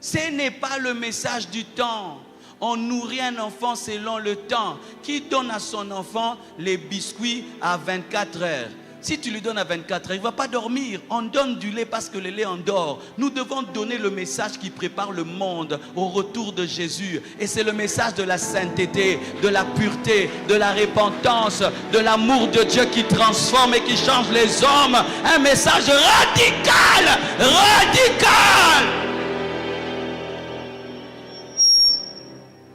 Ce n'est pas le message du temps. On nourrit un enfant selon le temps. Qui donne à son enfant les biscuits à 24 heures? Si tu lui donnes à 24 heures, il ne va pas dormir. On donne du lait parce que le lait endort. Nous devons donner le message qui prépare le monde au retour de Jésus. Et c'est le message de la sainteté, de la pureté, de la repentance, de l'amour de Dieu qui transforme et qui change les hommes. Un message radical, radical.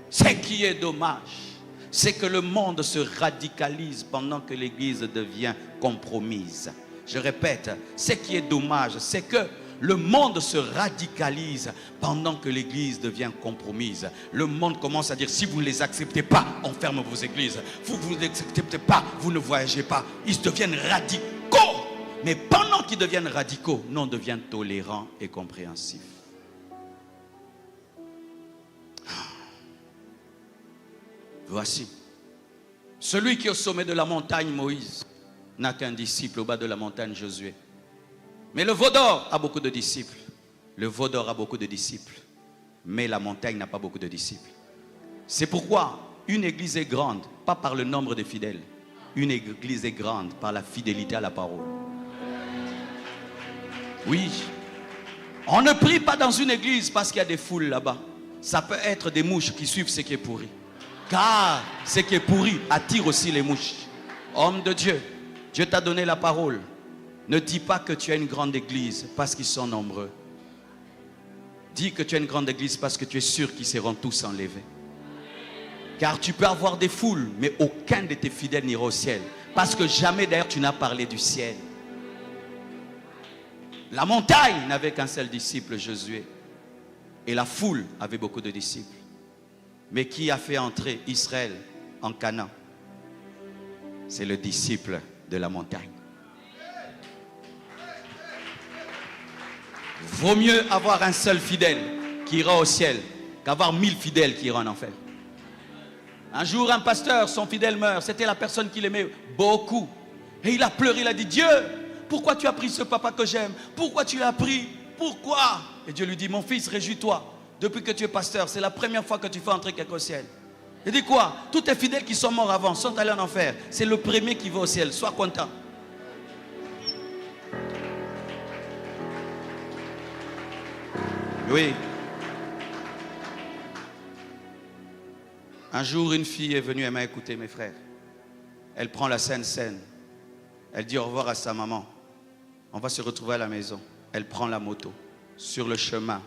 Ce qui est dommage, c'est que le monde se radicalise pendant que l'Église devient compromise. Je répète, ce qui est dommage, c'est que le monde se radicalise pendant que l'Église devient compromise. Le monde commence à dire, si vous ne les acceptez pas, on ferme vos églises. Vous ne les acceptez pas, vous ne voyagez pas. Ils deviennent radicaux. Mais pendant qu'ils deviennent radicaux, nous on devient tolérants et compréhensifs. Voici, celui qui est au sommet de la montagne, Moïse, n'a qu'un disciple au bas de la montagne, Josué. Mais le veau d'or a beaucoup de disciples. Le veau d'or a beaucoup de disciples. Mais la montagne n'a pas beaucoup de disciples. C'est pourquoi une église est grande, pas par le nombre de fidèles. Une église est grande par la fidélité à la parole. Oui, on ne prie pas dans une église parce qu'il y a des foules là-bas. Ça peut être des mouches qui suivent ce qui est pourri. Car ce qui est pourri attire aussi les mouches. Homme de Dieu, Dieu t'a donné la parole. Ne dis pas que tu as une grande église parce qu'ils sont nombreux. Dis que tu as une grande église parce que tu es sûr qu'ils seront tous enlevés. Car tu peux avoir des foules, mais aucun de tes fidèles n'ira au ciel. Parce que jamais d'ailleurs tu n'as parlé du ciel. La montagne n'avait qu'un seul disciple, Josué. Et la foule avait beaucoup de disciples. Mais qui a fait entrer Israël en Canaan? C'est le disciple de la montagne. Vaut mieux avoir un seul fidèle qui ira au ciel qu'avoir 1000 fidèles qui iront en enfer. Un jour, un pasteur, son fidèle meurt. C'était la personne qu'il aimait beaucoup. Et il a pleuré, il a dit, Dieu, pourquoi tu as pris ce papa que j'aime? Pourquoi tu l'as pris? Pourquoi? Et Dieu lui dit, mon fils, réjouis-toi. Depuis que tu es pasteur, c'est la première fois que tu fais entrer quelqu'un au ciel. Il dit quoi? Tous tes fidèles qui sont morts avant sont allés en enfer. C'est le premier qui va au ciel. Sois content. Oui. Un jour, une fille est venue, elle m'a écouté, mes frères. Elle prend la Sainte Seine. Elle dit au revoir à sa maman. On va se retrouver à la maison. Elle prend la moto. Sur le chemin,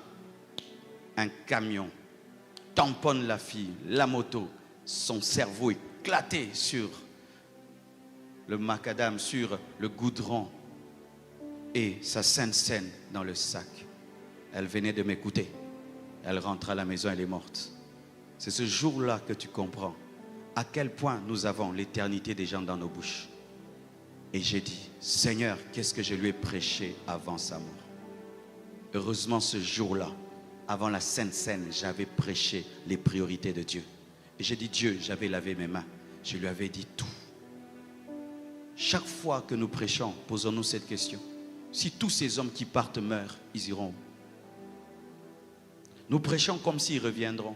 un camion tamponne la fille, la moto. Son cerveau éclaté sur le macadam, sur le goudron. Et sa Sainte Seine dans le sac. Elle venait de m'écouter. Elle rentre à la maison, elle est morte. C'est ce jour-là que tu comprends à quel point nous avons l'éternité des gens dans nos bouches. Et j'ai dit, Seigneur, qu'est-ce que je lui ai prêché avant sa mort? Heureusement, ce jour-là, avant la Sainte Seine, j'avais prêché les priorités de Dieu. Et j'ai dit, Dieu, j'avais lavé mes mains. Je lui avais dit tout. Chaque fois que nous prêchons, posons-nous cette question. Si tous ces hommes qui partent meurent, ils iront où? Nous prêchons comme s'ils reviendront.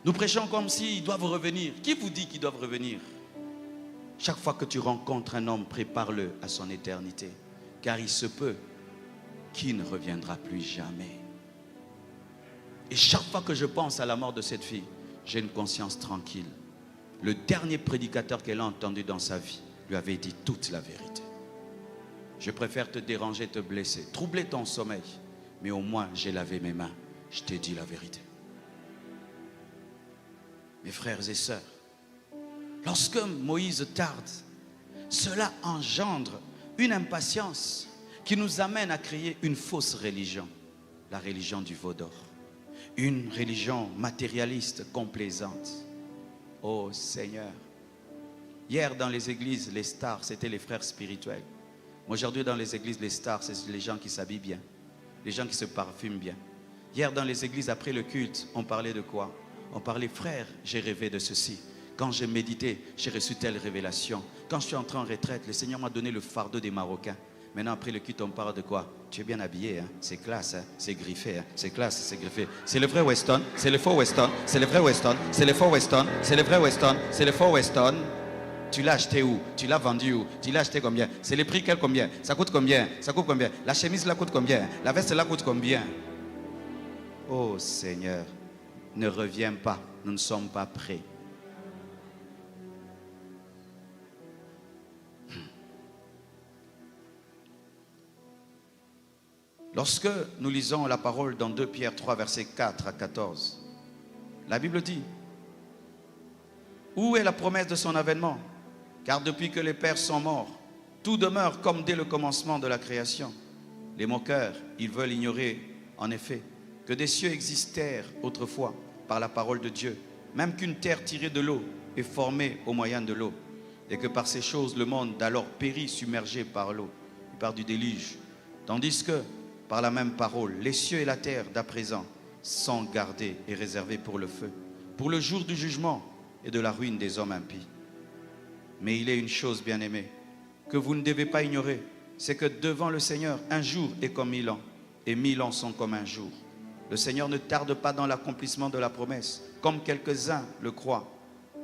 Nous prêchons comme s'ils doivent revenir. Qui vous dit qu'ils doivent revenir? Chaque fois que tu rencontres un homme, prépare-le à son éternité. Car il se peut qu'il ne reviendra plus jamais. Et chaque fois que je pense à la mort de cette fille, j'ai une conscience tranquille. Le dernier prédicateur qu'elle a entendu dans sa vie lui avait dit toute la vérité. Je préfère te déranger, te blesser, troubler ton sommeil. Mais au moins, j'ai lavé mes mains. Je t'ai dit la vérité. Mes frères et sœurs, lorsque Moïse tarde, cela engendre une impatience qui nous amène à créer une fausse religion. La religion du veau d'or. Une religion matérialiste, complaisante. Oh Seigneur. Hier dans les églises, les stars, c'était les frères spirituels. Aujourd'hui dans les églises, les stars, c'est les gens qui s'habillent bien. Les gens qui se parfument bien. Hier dans les églises, après le culte, on parlait de quoi? On parlait, frère, j'ai rêvé de ceci. Quand j'ai médité, j'ai reçu telle révélation. Quand je suis entré en retraite, le Seigneur m'a donné le fardeau des Marocains. Maintenant, après le culte, on parle de quoi? Tu es bien habillé, hein? C'est classe, hein? C'est griffé, hein? C'est classe, c'est griffé. C'est le vrai Weston, c'est le faux Weston, c'est le vrai Weston, c'est le faux Weston, c'est le vrai Weston, c'est le faux Weston. Tu l'as acheté où? Tu l'as vendu où? Tu l'as acheté combien? C'est le prix quel combien? Ça coûte combien? Ça coûte combien? La chemise là coûte combien? La veste là coûte combien? Oh Seigneur, ne reviens pas, nous ne sommes pas prêts. Lorsque nous lisons la parole dans 2 Pierre 3, versets 4 à 14, la Bible dit, où est la promesse de son avènement? Car depuis que les pères sont morts, tout demeure comme dès le commencement de la création. Les moqueurs, ils veulent ignorer, en effet, que des cieux existèrent autrefois par la parole de Dieu, même qu'une terre tirée de l'eau est formée au moyen de l'eau, et que par ces choses, le monde d'alors périt submergé par l'eau, par du déluge, tandis que, par la même parole, les cieux et la terre d'à présent sont gardés et réservés pour le feu, pour le jour du jugement et de la ruine des hommes impies. Mais il est une chose, bien-aimée, que vous ne devez pas ignorer, c'est que devant le Seigneur, un jour est comme 1000 ans, et 1000 ans sont comme un jour. Le Seigneur ne tarde pas dans l'accomplissement de la promesse, comme quelques-uns le croient,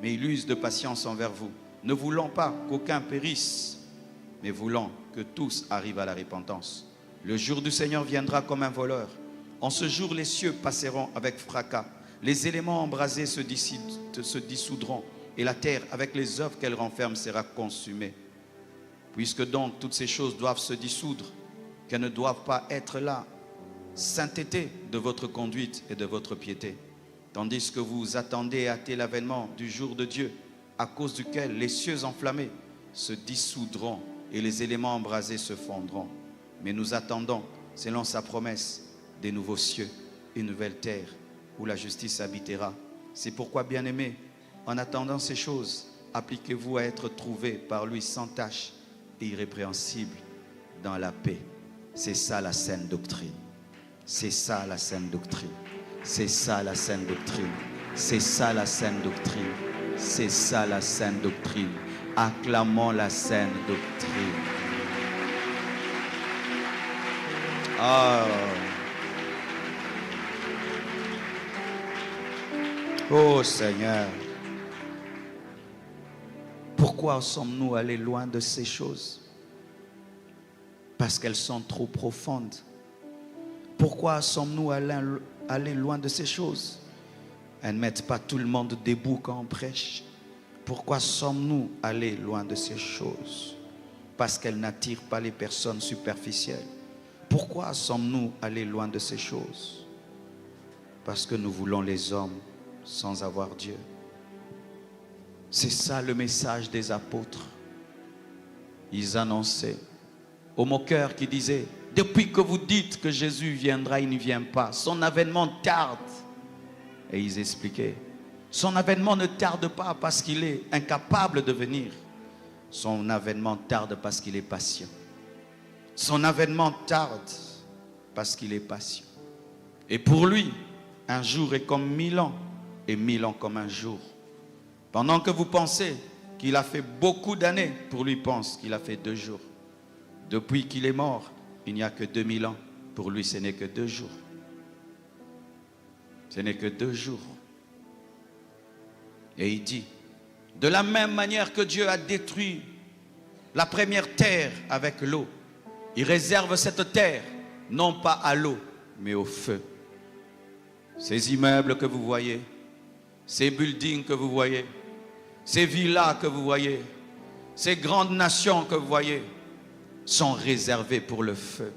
mais il use de patience envers vous, ne voulant pas qu'aucun périsse, mais voulant que tous arrivent à la repentance. Le jour du Seigneur viendra comme un voleur. En ce jour, les cieux passeront avec fracas. Les éléments embrasés se dissoudront. Et la terre, avec les œuvres qu'elle renferme, sera consumée. Puisque donc toutes ces choses doivent se dissoudre, qu'elles ne doivent pas être là, sainteté de votre conduite et de votre piété. Tandis que vous attendez et hâtez l'avènement du jour de Dieu, à cause duquel les cieux enflammés se dissoudront et les éléments embrasés se fondront. Mais nous attendons, selon sa promesse, des nouveaux cieux et une nouvelle terre où la justice habitera. C'est pourquoi, bien-aimés, en attendant ces choses, appliquez-vous à être trouvés par lui sans tache et irrépréhensible dans la paix. C'est ça la saine doctrine. C'est ça la saine doctrine. C'est ça la saine doctrine. C'est ça la saine doctrine. C'est ça la saine doctrine. Acclamons la saine doctrine. Ah. Oh Seigneur, pourquoi sommes-nous allés loin de ces choses? Parce qu'elles sont trop profondes. Pourquoi sommes-nous allés loin de ces choses? Elles ne mettent pas tout le monde debout quand on prêche. Pourquoi sommes-nous allés loin de ces choses? Parce qu'elles n'attirent pas les personnes superficielles. Pourquoi sommes-nous allés loin de ces choses? Parce que nous voulons les hommes sans avoir Dieu. C'est ça le message des apôtres. Ils annonçaient aux moqueurs qui disaient: depuis que vous dites que Jésus viendra, il ne vient pas. Son avènement tarde. Et ils expliquaient: son avènement ne tarde pas parce qu'il est incapable de venir. Son avènement tarde parce qu'il est patient. Son avènement tarde parce qu'il est patient. Et pour lui, un jour est comme 1000 ans et 1000 ans comme un jour. Pendant que vous pensez qu'il a fait beaucoup d'années, pour lui pense qu'il a fait 2 jours. Depuis qu'il est mort, il n'y a que 2000 ans. Pour lui, ce n'est que 2 jours. Ce n'est que 2 jours. Et il dit, de la même manière que Dieu a détruit la première terre avec l'eau, il réserve cette terre, non pas à l'eau, mais au feu. Ces immeubles que vous voyez, ces buildings que vous voyez, ces villas que vous voyez, ces grandes nations que vous voyez, sont réservées pour le feu.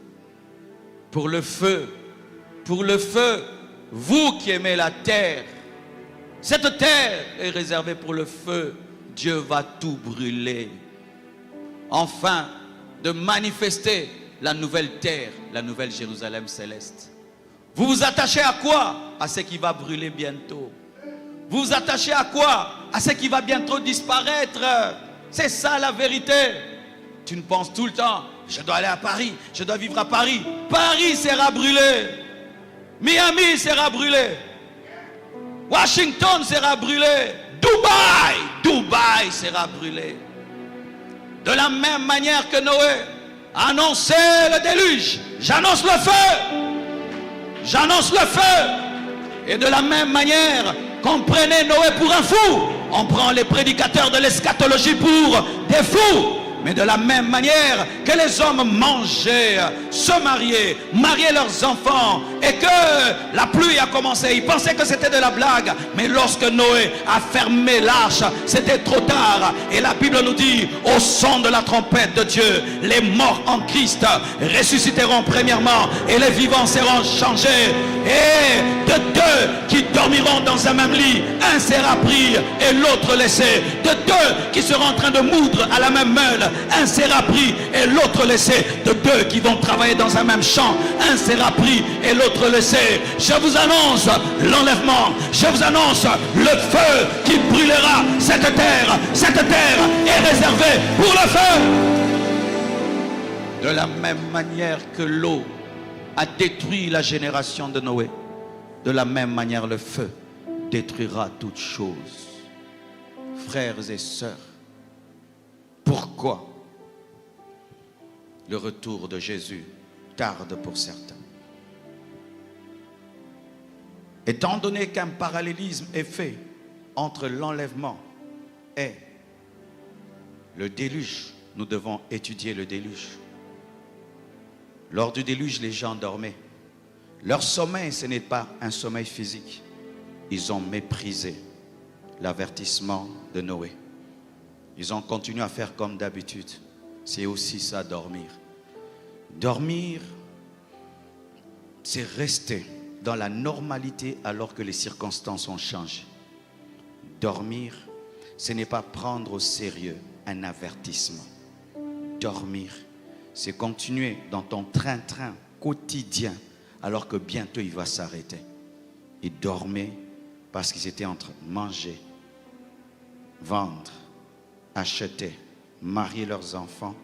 Pour le feu. Pour le feu. Vous qui aimez la terre, cette terre est réservée pour le feu. Dieu va tout brûler. Enfin, de manifester la nouvelle terre, la nouvelle Jérusalem céleste. Vous vous attachez à quoi? À ce qui va brûler bientôt. Vous vous attachez à quoi? À ce qui va bientôt disparaître. C'est ça la vérité. Tu ne penses tout le temps, je dois aller à Paris, je dois vivre à Paris. Paris sera brûlé. Miami sera brûlé. Washington sera brûlé. Dubaï sera brûlé. De la même manière que Noé annonçait le déluge, j'annonce le feu. J'annonce le feu. Et de la même manière qu'on prenait Noé pour un fou, on prend les prédicateurs de l'eschatologie pour des fous. Mais de la même manière que les hommes mangeaient, se mariaient, mariaient leurs enfants, et que la pluie a commencé, ils pensaient que c'était de la blague. Mais lorsque Noé a fermé l'arche, c'était trop tard. Et la Bible nous dit, au son de la trompette de Dieu, les morts en Christ ressusciteront premièrement, et les vivants seront changés. Et de 2 qui dormiront dans un même lit, un sera pris et l'autre laissé. De 2 qui seront en train de moudre à la même meule, un sera pris et l'autre laissé. De 2 qui vont travailler dans un même champ, un sera pris et l'autre laissé. Je vous annonce l'enlèvement. Je vous annonce le feu qui brûlera cette terre. Cette terre est réservée pour le feu. De la même manière que l'eau a détruit la génération de Noé, de la même manière le feu détruira toutes choses. Frères et sœurs, pourquoi le retour de Jésus tarde pour certains? Étant donné qu'un parallélisme est fait entre l'enlèvement et le déluge, nous devons étudier le déluge. Lors du déluge, les gens dormaient. Leur sommeil, ce n'est pas un sommeil physique. Ils ont méprisé l'avertissement de Noé. Ils ont continué à faire comme d'habitude. C'est aussi ça, dormir. Dormir, c'est rester dans la normalité alors que les circonstances ont changé. Dormir, ce n'est pas prendre au sérieux un avertissement. Dormir, c'est continuer dans ton train-train quotidien alors que bientôt il va s'arrêter. Ils dormaient parce qu'ils étaient entre manger, vendre, acheter, marier leurs enfants,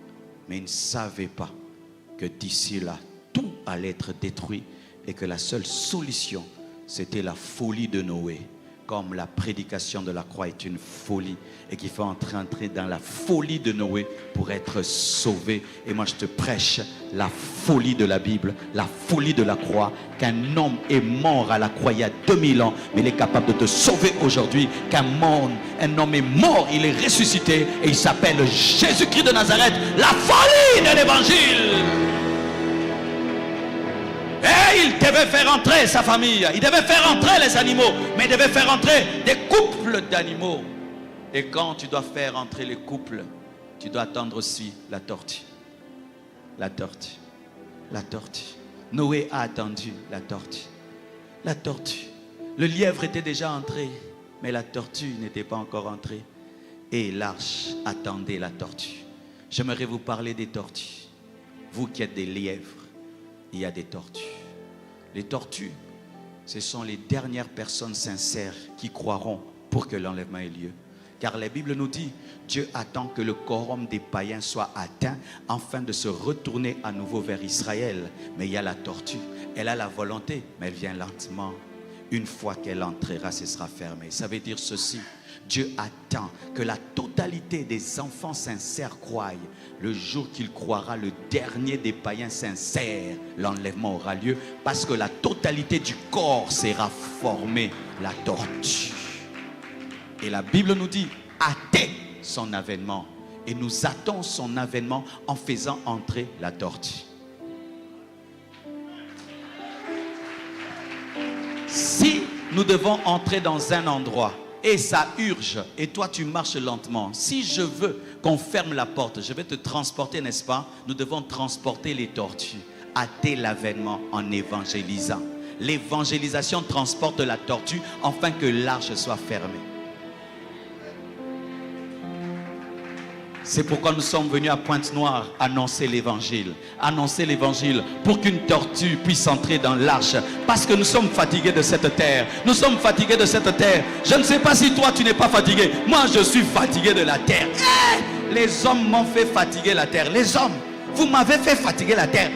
mais ils ne savaient pas que d'ici là, tout allait être détruit et que la seule solution, c'était la folie de Noé. Comme la prédication de la croix est une folie et qu'il faut entrer dans la folie de Noé pour être sauvé. Et moi je te prêche la folie de la Bible, la folie de la croix, qu'un homme est mort à la croix il y a 2000 ans, mais il est capable de te sauver aujourd'hui. Un homme est mort, il est ressuscité et il s'appelle Jésus-Christ de Nazareth, la folie de l'évangile. Et il devait faire entrer sa famille, il devait faire entrer les animaux, mais il devait faire entrer des couples d'animaux. Et quand tu dois faire entrer les couples, tu dois attendre aussi la tortue. La tortue. La tortue. Noé a attendu la tortue. La tortue. Le lièvre était déjà entré, mais la tortue n'était pas encore entrée. Et l'arche attendait la tortue. J'aimerais vous parler des tortues. Vous qui êtes des lièvres, il y a des tortues. Les tortues, ce sont les dernières personnes sincères qui croiront pour que l'enlèvement ait lieu. Car la Bible nous dit, Dieu attend que le quorum des païens soit atteint afin de se retourner à nouveau vers Israël. Mais il y a la tortue, elle a la volonté, mais elle vient lentement. Une fois qu'elle entrera, ce sera fermé. Ça veut dire ceci, Dieu attend que la totalité des enfants sincères croient. Le jour qu'il croira, le dernier des païens sincères, l'enlèvement aura lieu parce que la totalité du corps sera formée, la tortue. Et la Bible nous dit, hâtez son avènement. Et nous hâtons son avènement en faisant entrer la tortue. Si nous devons entrer dans un endroit et ça urge et toi tu marches lentement, si je veux qu'on ferme la porte, je vais te transporter, n'est-ce pas? Nous devons transporter les tortues, hâter l'avènement en évangélisant. L'évangélisation transporte la tortue afin que l'arche soit fermée. C'est pourquoi nous sommes venus à Pointe-Noire annoncer l'évangile. Annoncer l'évangile pour qu'une tortue puisse entrer dans l'arche. Parce que nous sommes fatigués de cette terre. Nous sommes fatigués de cette terre. Je ne sais pas si toi tu n'es pas fatigué. Moi je suis fatigué de la terre. Les hommes m'ont fait fatiguer la terre. Les hommes, vous m'avez fait fatiguer la terre.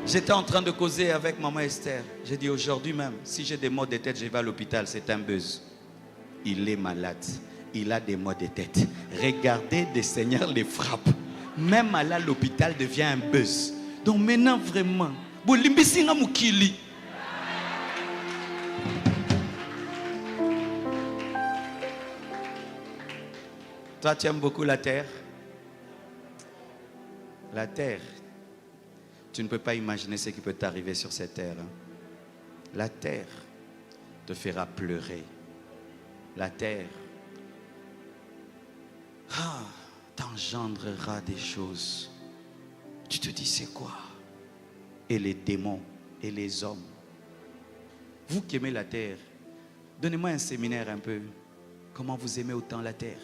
J'étais en train de causer avec maman Esther. J'ai dit aujourd'hui même, si j'ai des maux de tête, je vais à l'hôpital. C'est un buzz. Il est malade. Il a des maux de tête. Regardez, des seigneurs les frappent. Même aller à l'hôpital devient un buzz. Donc maintenant vraiment, toi tu aimes beaucoup la terre. La terre. Tu ne peux pas imaginer ce qui peut t'arriver sur cette terre. La terre te fera pleurer. La terre t'engendrera des choses. Tu te dis c'est quoi? Et les démons et les hommes. Vous qui aimez la terre, donnez-moi un séminaire un peu. Comment vous aimez autant la terre?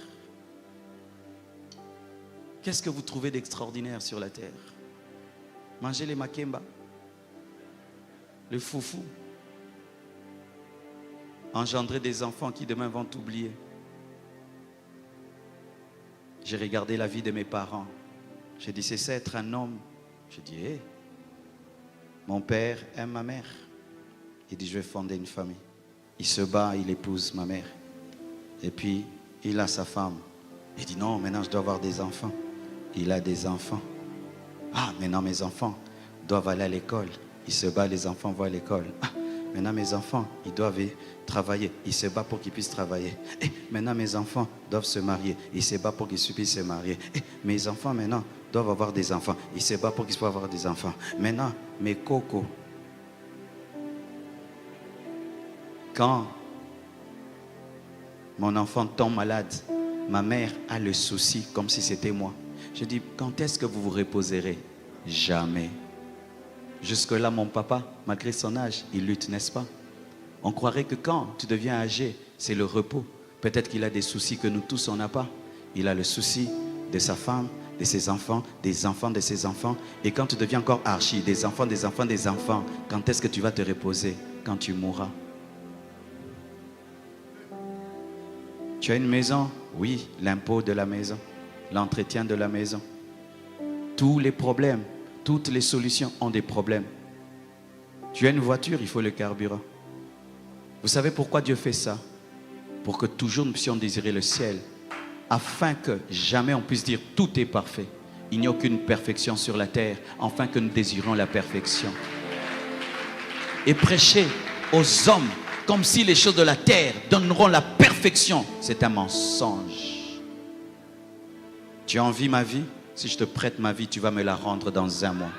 Qu'est-ce que vous trouvez d'extraordinaire sur la terre? Manger les makemba, le foufou, engendrer des enfants qui demain vont t'oublier. J'ai regardé la vie de mes parents. J'ai dit, c'est ça être un homme. J'ai dit, hey, mon père aime ma mère. Il dit, je vais fonder une famille. Il se bat, il épouse ma mère. Et puis, il a sa femme. Il dit, non, maintenant je dois avoir des enfants. Il a des enfants. Ah, maintenant mes enfants doivent aller à l'école. Il se bat, les enfants vont à l'école. Ah, maintenant mes enfants, ils doivent travailler. Il se bat pour qu'ils puissent travailler. Et maintenant mes enfants doivent se marier. Il se bat pour qu'ils puissent se marier. Et mes enfants maintenant doivent avoir des enfants. Il se bat pour qu'ils puissent avoir des enfants. Maintenant, mes cocos. Quand mon enfant tombe malade, ma mère a le souci comme si c'était moi. Je dis, quand est-ce que vous vous reposerez? Jamais. Jusque-là, mon papa, malgré son âge, il lutte, n'est-ce pas? On croirait que quand tu deviens âgé, c'est le repos. Peut-être qu'il a des soucis que nous tous, on n'a pas. Il a le souci de sa femme, de ses enfants, des enfants de ses enfants. Et quand tu deviens encore archi, des enfants, des enfants, des enfants, quand est-ce que tu vas te reposer? Quand tu mourras. Tu as une maison? Oui, l'impôt de la maison. L'entretien de la maison. Tous les problèmes, toutes les solutions ont des problèmes. Tu as une voiture, il faut le carburant. Vous savez pourquoi Dieu fait ça? Pour que toujours nous puissions désirer le ciel, afin que jamais on puisse dire tout est parfait. Il n'y a aucune perfection sur la terre, afin que nous désirons la perfection. Et prêcher aux hommes comme si les choses de la terre donneront la perfection, c'est un mensonge. Tu as envie ma vie? Si je te prête ma vie, tu vas me la rendre dans un mois.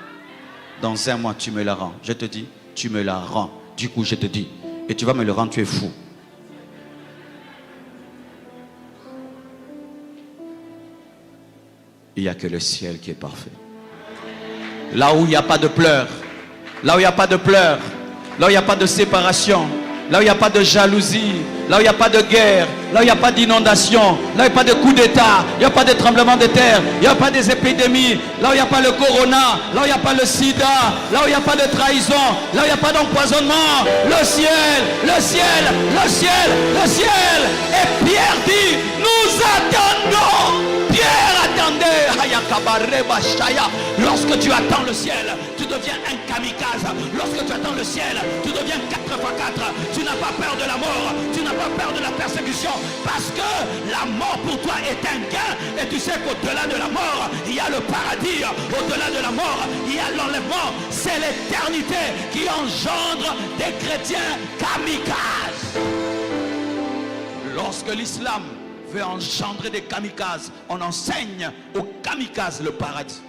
Dans un mois, tu me la rends. Je te dis, tu me la rends. Du coup, je te dis, et tu vas me le rendre, tu es fou. Il n'y a que le ciel qui est parfait. Là où il n'y a pas de pleurs, là où il n'y a pas de pleurs, là où il n'y a pas de séparation, là où il n'y a pas de jalousie, là où il n'y a pas de guerre, là où il n'y a pas d'inondation, là où il n'y a pas de coup d'état, il n'y a pas de tremblement de terre, il n'y a pas des épidémies, là où il n'y a pas le corona, là où il n'y a pas le sida, là où il n'y a pas de trahison, là où il n'y a pas d'empoisonnement, le ciel, le ciel, le ciel, le ciel. Et Pierre dit, nous attendons. Pierre attendait. Lorsque tu attends le ciel, tu deviens un kamikaze. Lorsque tu attends le ciel, tu deviens 4x4. Tu n'as pas peur de la mort, tu n'as pas peur de la persécution, parce que la mort pour toi est un gain. Et tu sais qu'au-delà de la mort, il y a le paradis. Au-delà de la mort, il y a l'enlèvement. C'est l'éternité qui engendre des chrétiens kamikazes. Lorsque l'islam veut engendrer des kamikazes, on enseigne aux kamikazes le paradis.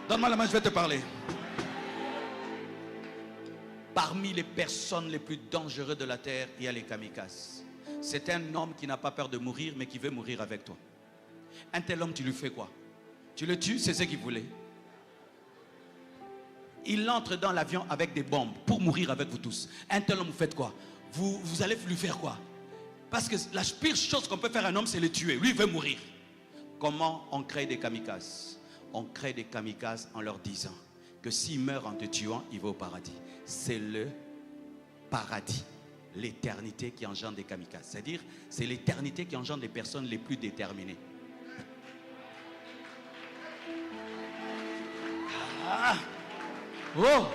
Donne-moi la main, je vais te parler. Parmi les personnes les plus dangereuses de la terre, il y a les kamikazes. C'est un homme qui n'a pas peur de mourir, mais qui veut mourir avec toi. Un tel homme, tu lui fais quoi? Tu le tues, c'est ce qu'il voulait. Il entre dans l'avion avec des bombes pour mourir avec vous tous. Un tel homme, vous faites quoi? Vous allez lui faire quoi? Parce que la pire chose qu'on peut faire à un homme, c'est le tuer. Lui, il veut mourir. Comment on crée des kamikazes? On crée des kamikazes en leur disant que s'il meurt en te tuant, il va au paradis. C'est le paradis, l'éternité qui engendre des kamikazes. C'est-à-dire, c'est l'éternité qui engendre les personnes les plus déterminées. Ah. Oh!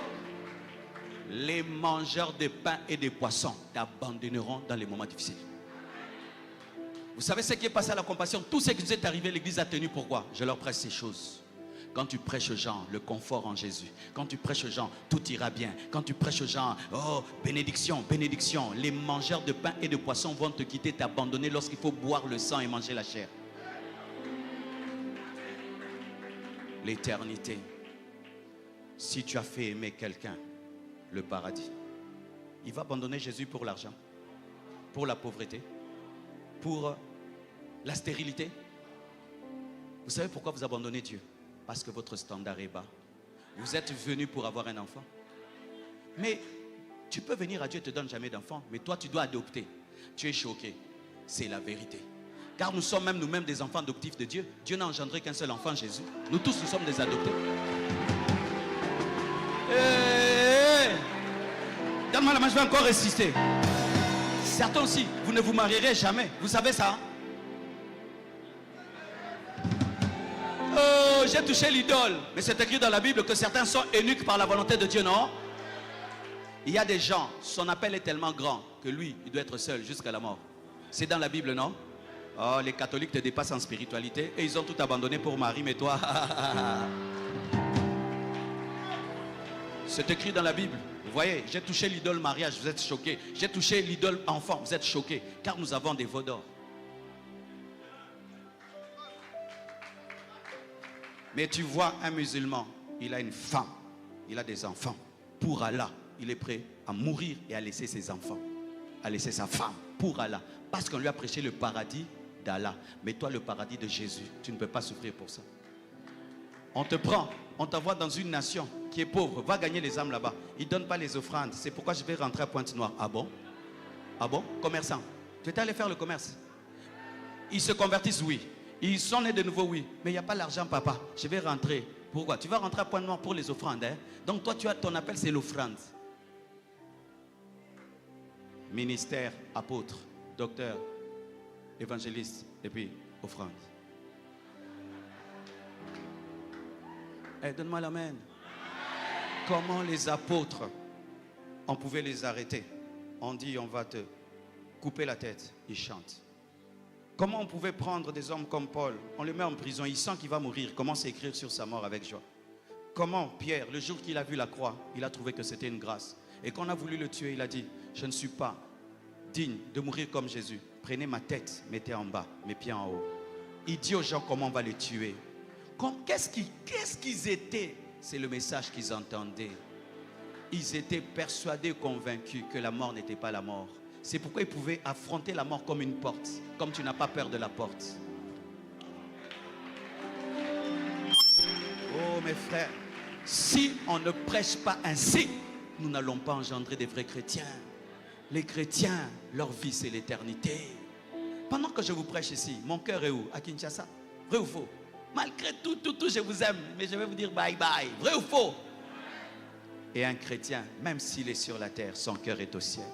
Les mangeurs de pain et de poissons t'abandonneront dans les moments difficiles. Vous savez ce qui est passé à la compassion? Tout ce qui nous est arrivé, l'Église a tenu. Pourquoi? Je leur prêche ces choses. Quand tu prêches aux gens le confort en Jésus, quand tu prêches aux gens tout ira bien, quand tu prêches aux gens oh bénédiction, bénédiction, les mangeurs de pain et de poissons vont te quitter, t'abandonner lorsqu'il faut boire le sang et manger la chair. L'éternité. Si tu as fait aimer quelqu'un, le paradis, il va abandonner Jésus pour l'argent, pour la pauvreté, pour la stérilité. Vous savez pourquoi vous abandonnez Dieu? Parce que votre standard est bas. Vous êtes venu pour avoir un enfant. Mais tu peux venir à Dieu, il ne te donne jamais d'enfant. Mais toi, tu dois adopter. Tu es choqué. C'est la vérité. Car nous sommes même nous-mêmes des enfants adoptifs de Dieu. Dieu n'a engendré qu'un seul enfant, Jésus. Nous tous, nous sommes des adoptés. Donne-moi la main, je vais encore insister. Certains aussi, vous ne vous marierez jamais. Vous savez ça? Oh, j'ai touché l'idole. Mais c'est écrit dans la Bible que certains sont eunuques par la volonté de Dieu, non? Il y a des gens, son appel est tellement grand que lui, il doit être seul jusqu'à la mort. C'est dans la Bible, non? Oh, les catholiques te dépassent en spiritualité et ils ont tout abandonné pour Marie, mais toi... C'est écrit dans la Bible. Vous voyez, j'ai touché l'idole mariage, vous êtes choqués. J'ai touché l'idole enfant, vous êtes choqués. Car nous avons des veaux d'or. Mais tu vois un musulman, il a une femme, il a des enfants. Pour Allah, il est prêt à mourir et à laisser ses enfants, à laisser sa femme, pour Allah. Parce qu'on lui a prêché le paradis d'Allah. Mais toi, le paradis de Jésus, tu ne peux pas souffrir pour ça. On te prend, on t'envoie dans une nation qui est pauvre, va gagner les âmes là-bas. Ils ne donnent pas les offrandes. C'est pourquoi je vais rentrer à Pointe-Noire. Ah bon? Ah bon? Commerçant. Tu étais allé faire le commerce. Ils se convertissent, oui. Ils sont nés de nouveau, oui. Mais il n'y a pas l'argent, papa. Je vais rentrer. Pourquoi? Tu vas rentrer à Pointe-Noire pour les offrandes. Hein? Donc toi, tu as ton appel, c'est l'offrande. Ministère, apôtre, docteur, évangéliste, et puis offrande. Donne-moi la main. Comment les apôtres, on pouvait les arrêter? On dit, on va te couper la tête. Ils chantent. Comment on pouvait prendre des hommes comme Paul? On le met en prison, il sent qu'il va mourir. Commence à écrire sur sa mort avec joie. Comment Pierre, le jour qu'il a vu la croix, il a trouvé que c'était une grâce. Et quand on a voulu le tuer, il a dit, je ne suis pas digne de mourir comme Jésus. Prenez ma tête, mettez en bas, mes pieds en haut. Il dit aux gens comment on va les tuer. Qu'est-ce qu'ils étaient c'est le message qu'ils entendaient. Ils étaient persuadés, convaincus que la mort n'était pas la mort. C'est pourquoi ils pouvaient affronter la mort comme une porte, comme tu n'as pas peur de la porte. Oh mes frères, si on ne prêche pas ainsi, nous n'allons pas engendrer des vrais chrétiens. Les chrétiens, leur vie c'est l'éternité. Pendant que je vous prêche ici, mon cœur est où? À Kinshasa? Vrai ou faux? Malgré tout, je vous aime, mais je vais vous dire bye bye. Vrai ou faux? Et un chrétien, même s'il est sur la terre, son cœur est au ciel.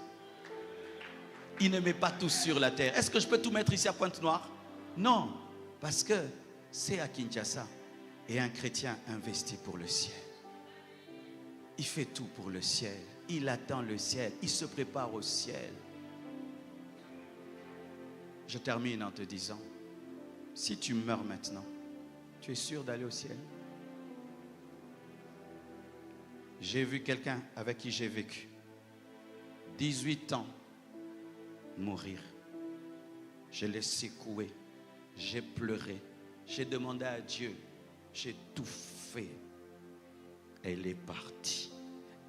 Il ne met pas tout sur la terre. Est-ce que je peux tout mettre ici à Pointe-Noire? Non, parce que c'est à Kinshasa. Et un chrétien investit pour le ciel. Il fait tout pour le ciel. Il attend le ciel. Il se prépare au ciel. Je termine en te disant, si tu meurs maintenant, tu es sûr d'aller au ciel? J'ai vu quelqu'un avec qui j'ai vécu 18 ans mourir. Je l'ai secoué, j'ai pleuré, j'ai demandé à Dieu, j'ai tout fait. Elle est partie,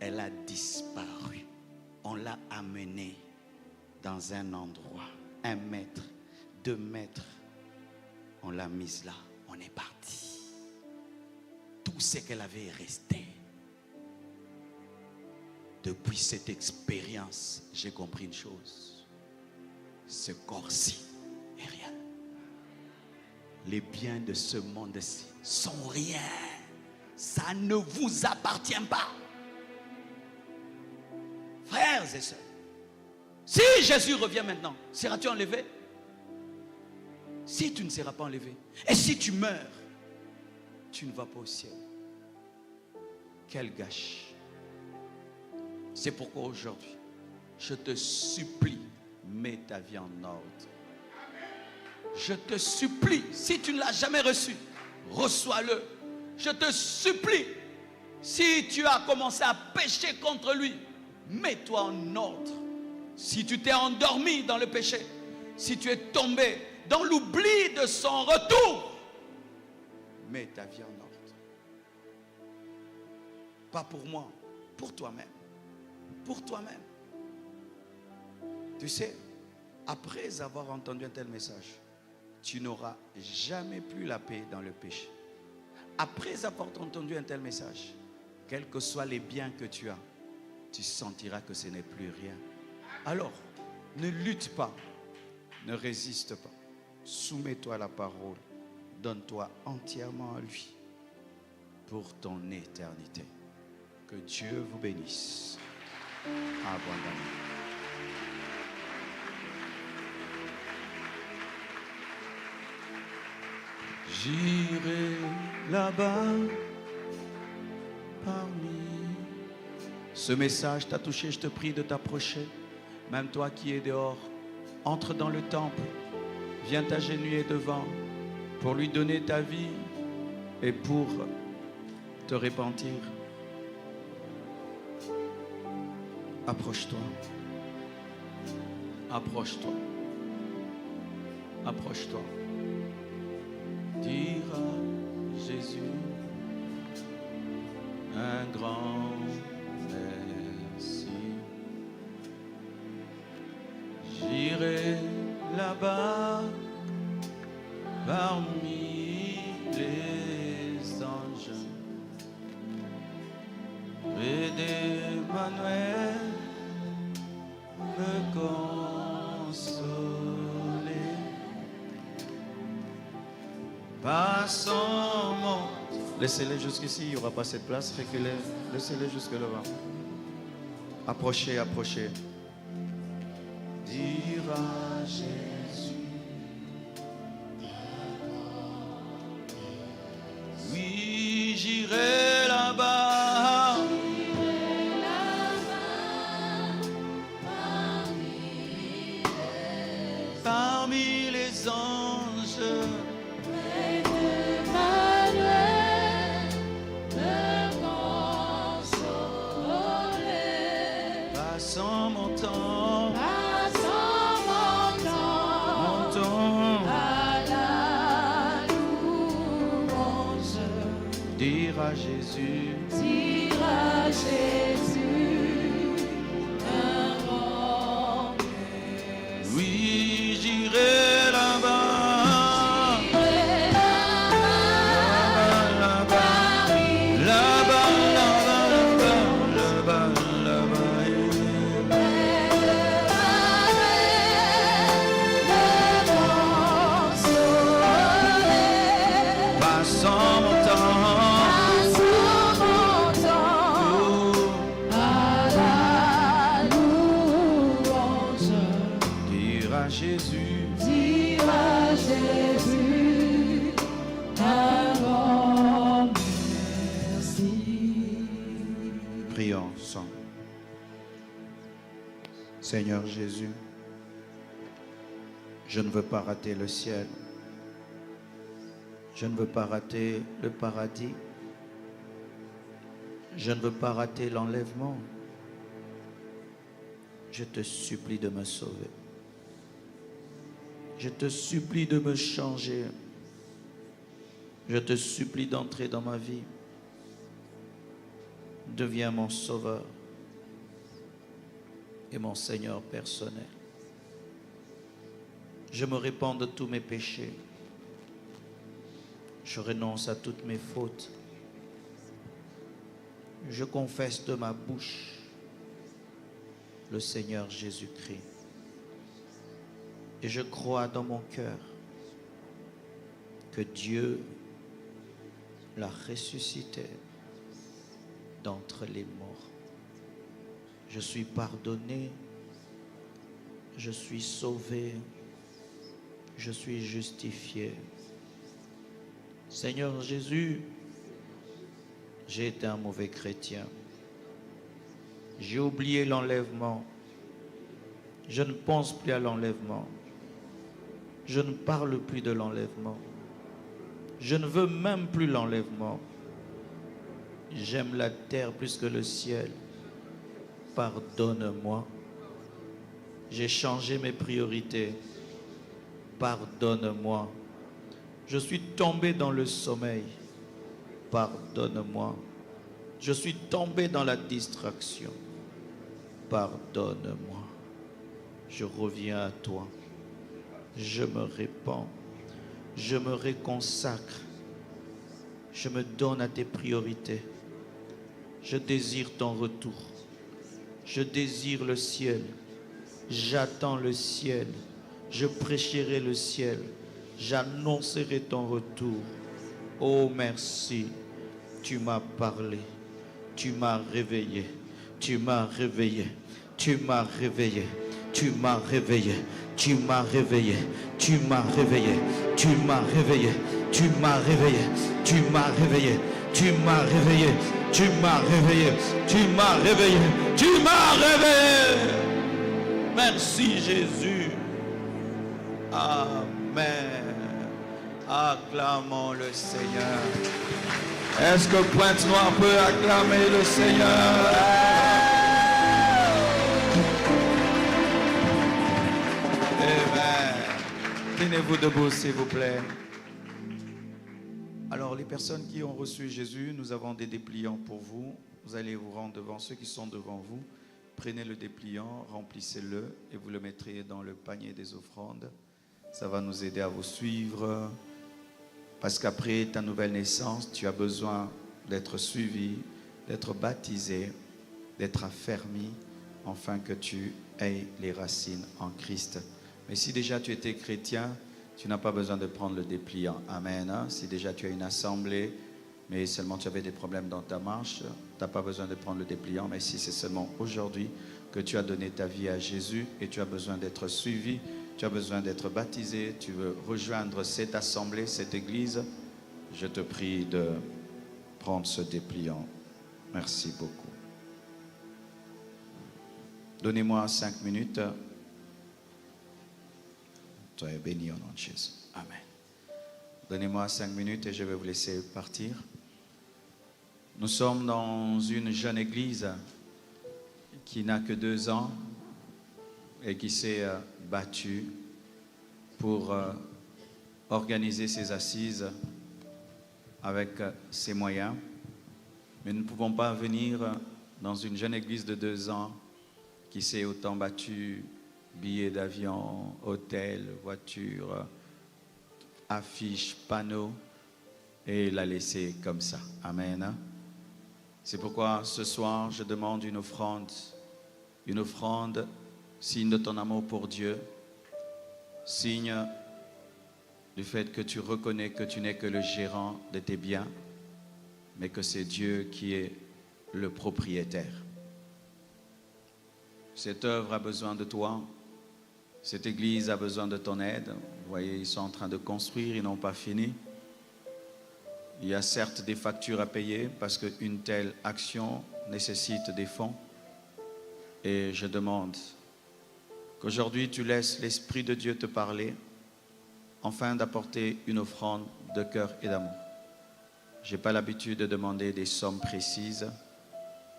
elle a disparu. On l'a amenée dans un endroit, 1 mètre, 2 mètres. On l'a mise là, on est parti. Tout ce qu'elle avait est resté. Depuis cette expérience, j'ai compris une chose. Ce corps-ci est rien. Les biens de ce monde-ci sont rien. Ça ne vous appartient pas. Frères et sœurs, si Jésus revient maintenant, seras-tu enlevé? Si tu ne seras pas enlevé, et si tu meurs, tu ne vas pas au ciel. Quel gâche. C'est pourquoi aujourd'hui, je te supplie, mets ta vie en ordre. Je te supplie, si tu ne l'as jamais reçu, reçois-le. Je te supplie, si tu as commencé à pécher contre lui, mets-toi en ordre. Si tu t'es endormi dans le péché, si tu es tombé dans l'oubli de son retour, mets ta vie en ordre. Pas pour moi, pour toi-même. Pour toi-même. Tu sais, après avoir entendu un tel message, tu n'auras jamais plus la paix dans le péché. Après avoir entendu un tel message, quels que soient les biens que tu as, tu sentiras que ce n'est plus rien. Alors, ne lutte pas, ne résiste pas. Soumets-toi à la parole, donne-toi entièrement à lui pour ton éternité. Que Dieu vous bénisse abondamment. J'irai là-bas parmi. Ce message t'a touché, je te prie de t'approcher. Même toi qui es dehors, entre dans le temple, viens t'agenouiller devant pour lui donner ta vie et pour te repentir. Approche-toi. Approche-toi. Approche-toi. Dire à Jésus un grand merci. J'irai là-bas parmi les anges près d'Emmanuel me consoler. Passons mon... Laissez-les jusqu'ici, il n'y aura pas cette place. Reculez, laissez-les jusque là-bas. Approchez, approchez. Dire à Jésus, oui, j'irai là-bas. Parmi les anges. Passons mon temps à la louange, dire à Jésus. Dire à Jésus, un grand Oui, j'irai là-bas. J'irai Là-bas, Paris, là-bas, là-bas, là-bas, là-bas. Passant mon temps, dire à Jésus. Prions ensemble. Seigneur Jésus, je ne veux pas rater le ciel. Je ne veux pas rater le paradis. Je ne veux pas rater l'enlèvement. Je te supplie de me sauver. Je te supplie de me changer. Je te supplie d'entrer dans ma vie. Deviens mon sauveur et mon Seigneur personnel. Je me répands de tous mes péchés. Je renonce à toutes mes fautes. Je confesse de ma bouche le Seigneur Jésus-Christ. Et je crois dans mon cœur que Dieu l'a ressuscité d'entre les morts. Je suis pardonné, je suis sauvé, je suis justifié. Seigneur Jésus, j'ai été un mauvais chrétien. J'ai oublié l'enlèvement. Je ne pense plus à l'enlèvement. Je ne parle plus de l'enlèvement. Je ne veux même plus l'enlèvement. J'aime la terre plus que le ciel. Pardonne-moi. J'ai changé mes priorités. Pardonne-moi. Je suis tombé dans le sommeil. Pardonne-moi. Je suis tombé dans la distraction. Pardonne-moi. Je reviens à toi. Je me répands. Je me réconsacre. Je me donne à tes priorités. Je désire ton retour. Je désire le ciel. J'attends le ciel. Je prêcherai le ciel. J'annoncerai ton retour. Oh merci, tu m'as parlé, tu m'as réveillé, tu m'as réveillé, tu m'as réveillé, tu m'as réveillé, tu m'as réveillé, tu m'as réveillé, tu m'as réveillé, tu m'as réveillé, tu m'as réveillé, tu m'as réveillé, tu m'as réveillé, tu m'as réveillé, tu m'as réveillé. Merci Jésus. Amen. Acclamons le Seigneur. Est-ce que Pointe-Noire peut acclamer le Seigneur? Amen. Tenez-vous debout, s'il vous plaît. Alors, les personnes qui ont reçu Jésus, nous avons des dépliants pour vous. Vous allez vous rendre devant ceux qui sont devant vous. Prenez le dépliant, remplissez-le et vous le mettrez dans le panier des offrandes. Ça va nous aider à vous suivre. Parce qu'après ta nouvelle naissance, tu as besoin d'être suivi, d'être baptisé, d'être affermi, afin que tu aies les racines en Christ. Mais si déjà tu étais chrétien, tu n'as pas besoin de prendre le dépliant. Amen. Si déjà tu as une assemblée, mais seulement tu avais des problèmes dans ta marche, tu n'as pas besoin de prendre le dépliant. Mais si c'est seulement aujourd'hui que tu as donné ta vie à Jésus et tu as besoin d'être suivi, tu as besoin d'être baptisé, tu veux rejoindre cette assemblée, cette église, je te prie de prendre ce dépliant. Merci beaucoup. Donnez-moi 5 minutes. Soyez bénis au nom de Jésus. Amen. Donnez-moi 5 minutes et je vais vous laisser partir. Nous sommes dans une jeune église qui n'a que 2 ans et qui s'est battue pour organiser ses assises avec ses moyens. Mais nous ne pouvons pas venir dans une jeune église de 2 ans qui s'est autant battue, billets d'avion, hôtel, voiture, affiches, panneaux, et la laisser comme ça. Amen. C'est pourquoi ce soir, je demande une offrande, signe de ton amour pour Dieu, signe du fait que tu reconnais que tu n'es que le gérant de tes biens, mais que c'est Dieu qui est le propriétaire. Cette œuvre a besoin de toi, cette église a besoin de ton aide. Vous voyez, ils sont en train de construire, ils n'ont pas fini. Il y a certes des factures à payer parce qu'une telle action nécessite des fonds. Et je demande qu'aujourd'hui tu laisses l'Esprit de Dieu te parler afin d'apporter une offrande de cœur et d'amour. Je n'ai pas l'habitude de demander des sommes précises.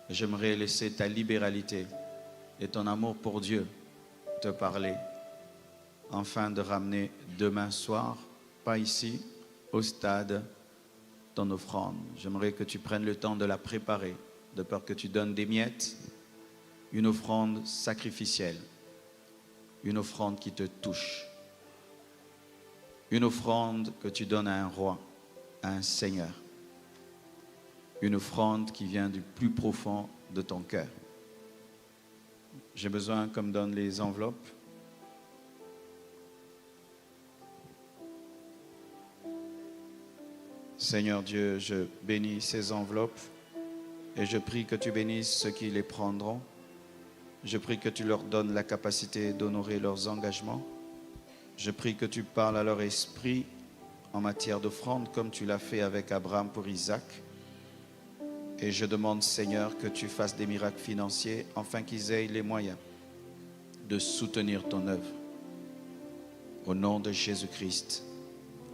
J'aimerais laisser ta libéralité et ton amour pour Dieu te parler afin de ramener demain soir, pas ici, au stade, ton offrande. J'aimerais que tu prennes le temps de la préparer, de peur que tu donnes des miettes, une offrande sacrificielle, une offrande qui te touche, une offrande que tu donnes à un roi, à un seigneur, une offrande qui vient du plus profond de ton cœur. J'ai besoin qu'on me donne les enveloppes. Seigneur Dieu, je bénis ces enveloppes et je prie que tu bénisses ceux qui les prendront. Je prie que tu leur donnes la capacité d'honorer leurs engagements. Je prie que tu parles à leur esprit en matière d'offrande comme tu l'as fait avec Abraham pour Isaac. Et je demande, Seigneur, que tu fasses des miracles financiers afin qu'ils aient les moyens de soutenir ton œuvre. Au nom de Jésus-Christ.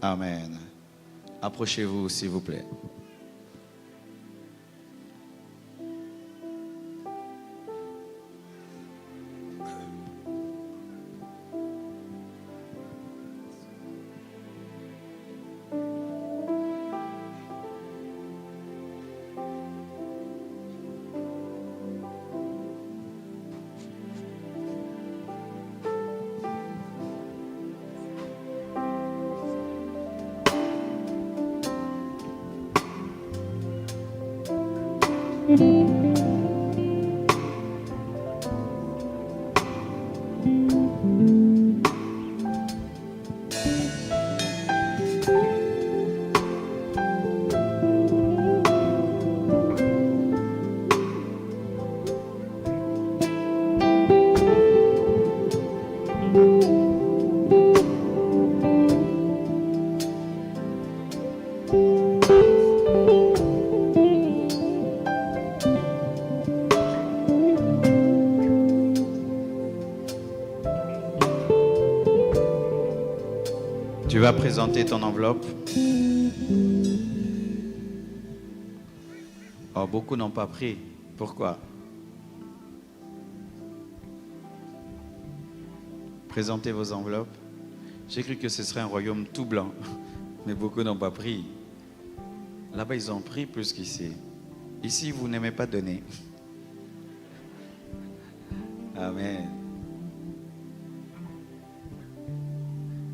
Amen. Approchez-vous, s'il vous plaît. Tu vas présenter ton enveloppe. Oh, beaucoup n'ont pas pris. Pourquoi? Présentez vos enveloppes. J'ai cru que ce serait un royaume tout blanc, mais beaucoup n'ont pas pris. Là-bas, ils ont pris plus qu'ici. Ici, vous n'aimez pas donner. Amen.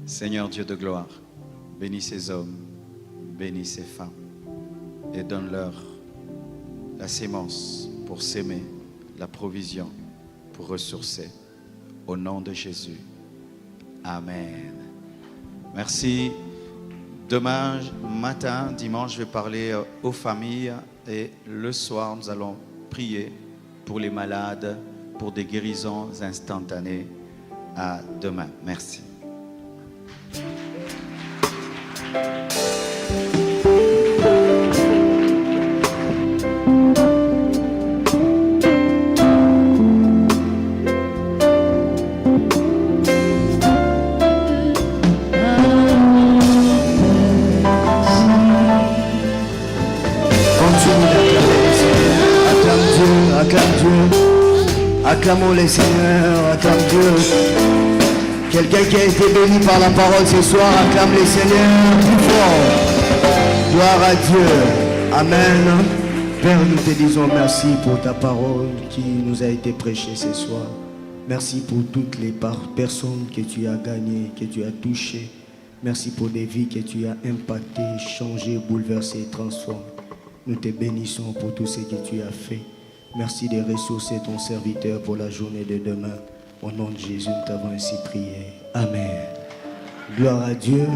Seigneur Dieu de gloire, bénis ces hommes, bénis ces femmes et donne-leur la sémence pour s'aimer, la provision pour ressourcer. Au nom de Jésus. Amen. Merci. Demain matin, dimanche, je vais parler aux familles et le soir, nous allons prier pour les malades, pour des guérisons instantanées. À demain. Merci. Acclamons les seigneurs, acclame Dieu. Quelqu'un qui a été béni par la parole ce soir, acclame les seigneurs plus fort. Gloire à Dieu. Amen. Père, nous te disons merci pour ta parole qui nous a été prêchée ce soir. Merci pour toutes les personnes que tu as gagnées, que tu as touchées. Merci pour des vies que tu as impactées, changées, bouleversées, transformées. Nous te bénissons pour tout ce que tu as fait. Merci de ressourcer ton serviteur pour la journée de demain. Au nom de Jésus, nous t'avons ainsi prié. Amen. Gloire à Dieu.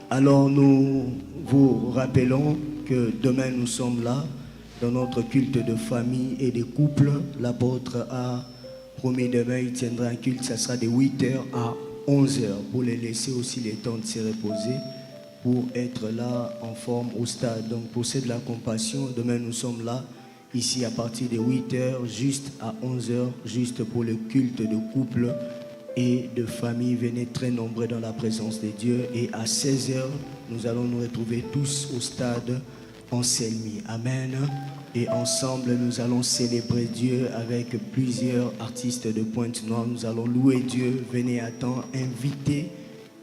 Alors nous vous rappelons que demain nous sommes là dans notre culte de famille et de couple. L'apôtre a promis demain, il tiendra un culte, ça sera de 8h à 11h pour les laisser aussi le temps de se reposer, pour être là en forme au stade. Donc pour ceux de la compassion, demain nous sommes là, ici à partir de 8h, juste à 11h, juste pour le culte de couple et de famille. Venez très nombreux dans la présence de Dieu. Et à 16h, nous allons nous retrouver tous au stade en Selmi. Amen. Et ensemble, nous allons célébrer Dieu avec plusieurs artistes de Pointe-Noire. Nous allons louer Dieu. Venez à temps, inviter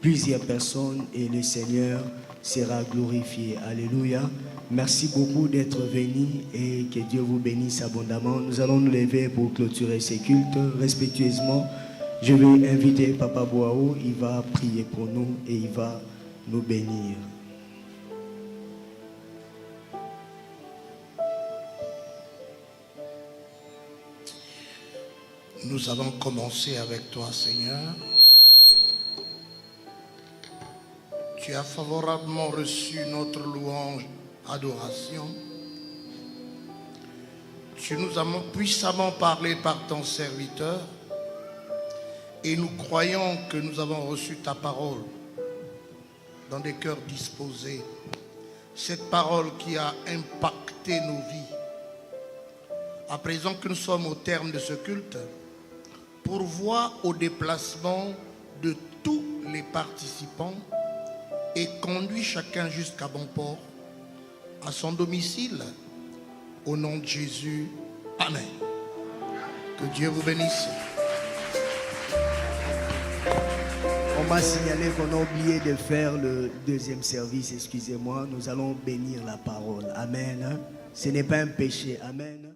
plusieurs personnes et le Seigneur sera glorifié. Alléluia. Merci beaucoup d'être venus et que Dieu vous bénisse abondamment. Nous allons nous lever pour clôturer ces cultes respectueusement. Je vais inviter Papa Boao. Il va prier pour nous et il va nous bénir. Nous allons commencer avec toi, Seigneur. Tu as favorablement reçu notre louange, adoration. Tu nous as puissamment parlé par ton serviteur et nous croyons que nous avons reçu ta parole dans des cœurs disposés. Cette parole qui a impacté nos vies. À présent que nous sommes au terme de ce culte, pourvois au déplacement de tous les participants et conduis chacun jusqu'à bon port, à son domicile, au nom de Jésus. Amen. Que Dieu vous bénisse. On m'a signalé qu'on a oublié de faire le deuxième service, excusez-moi. Nous allons bénir la parole. Amen. Ce n'est pas un péché. Amen.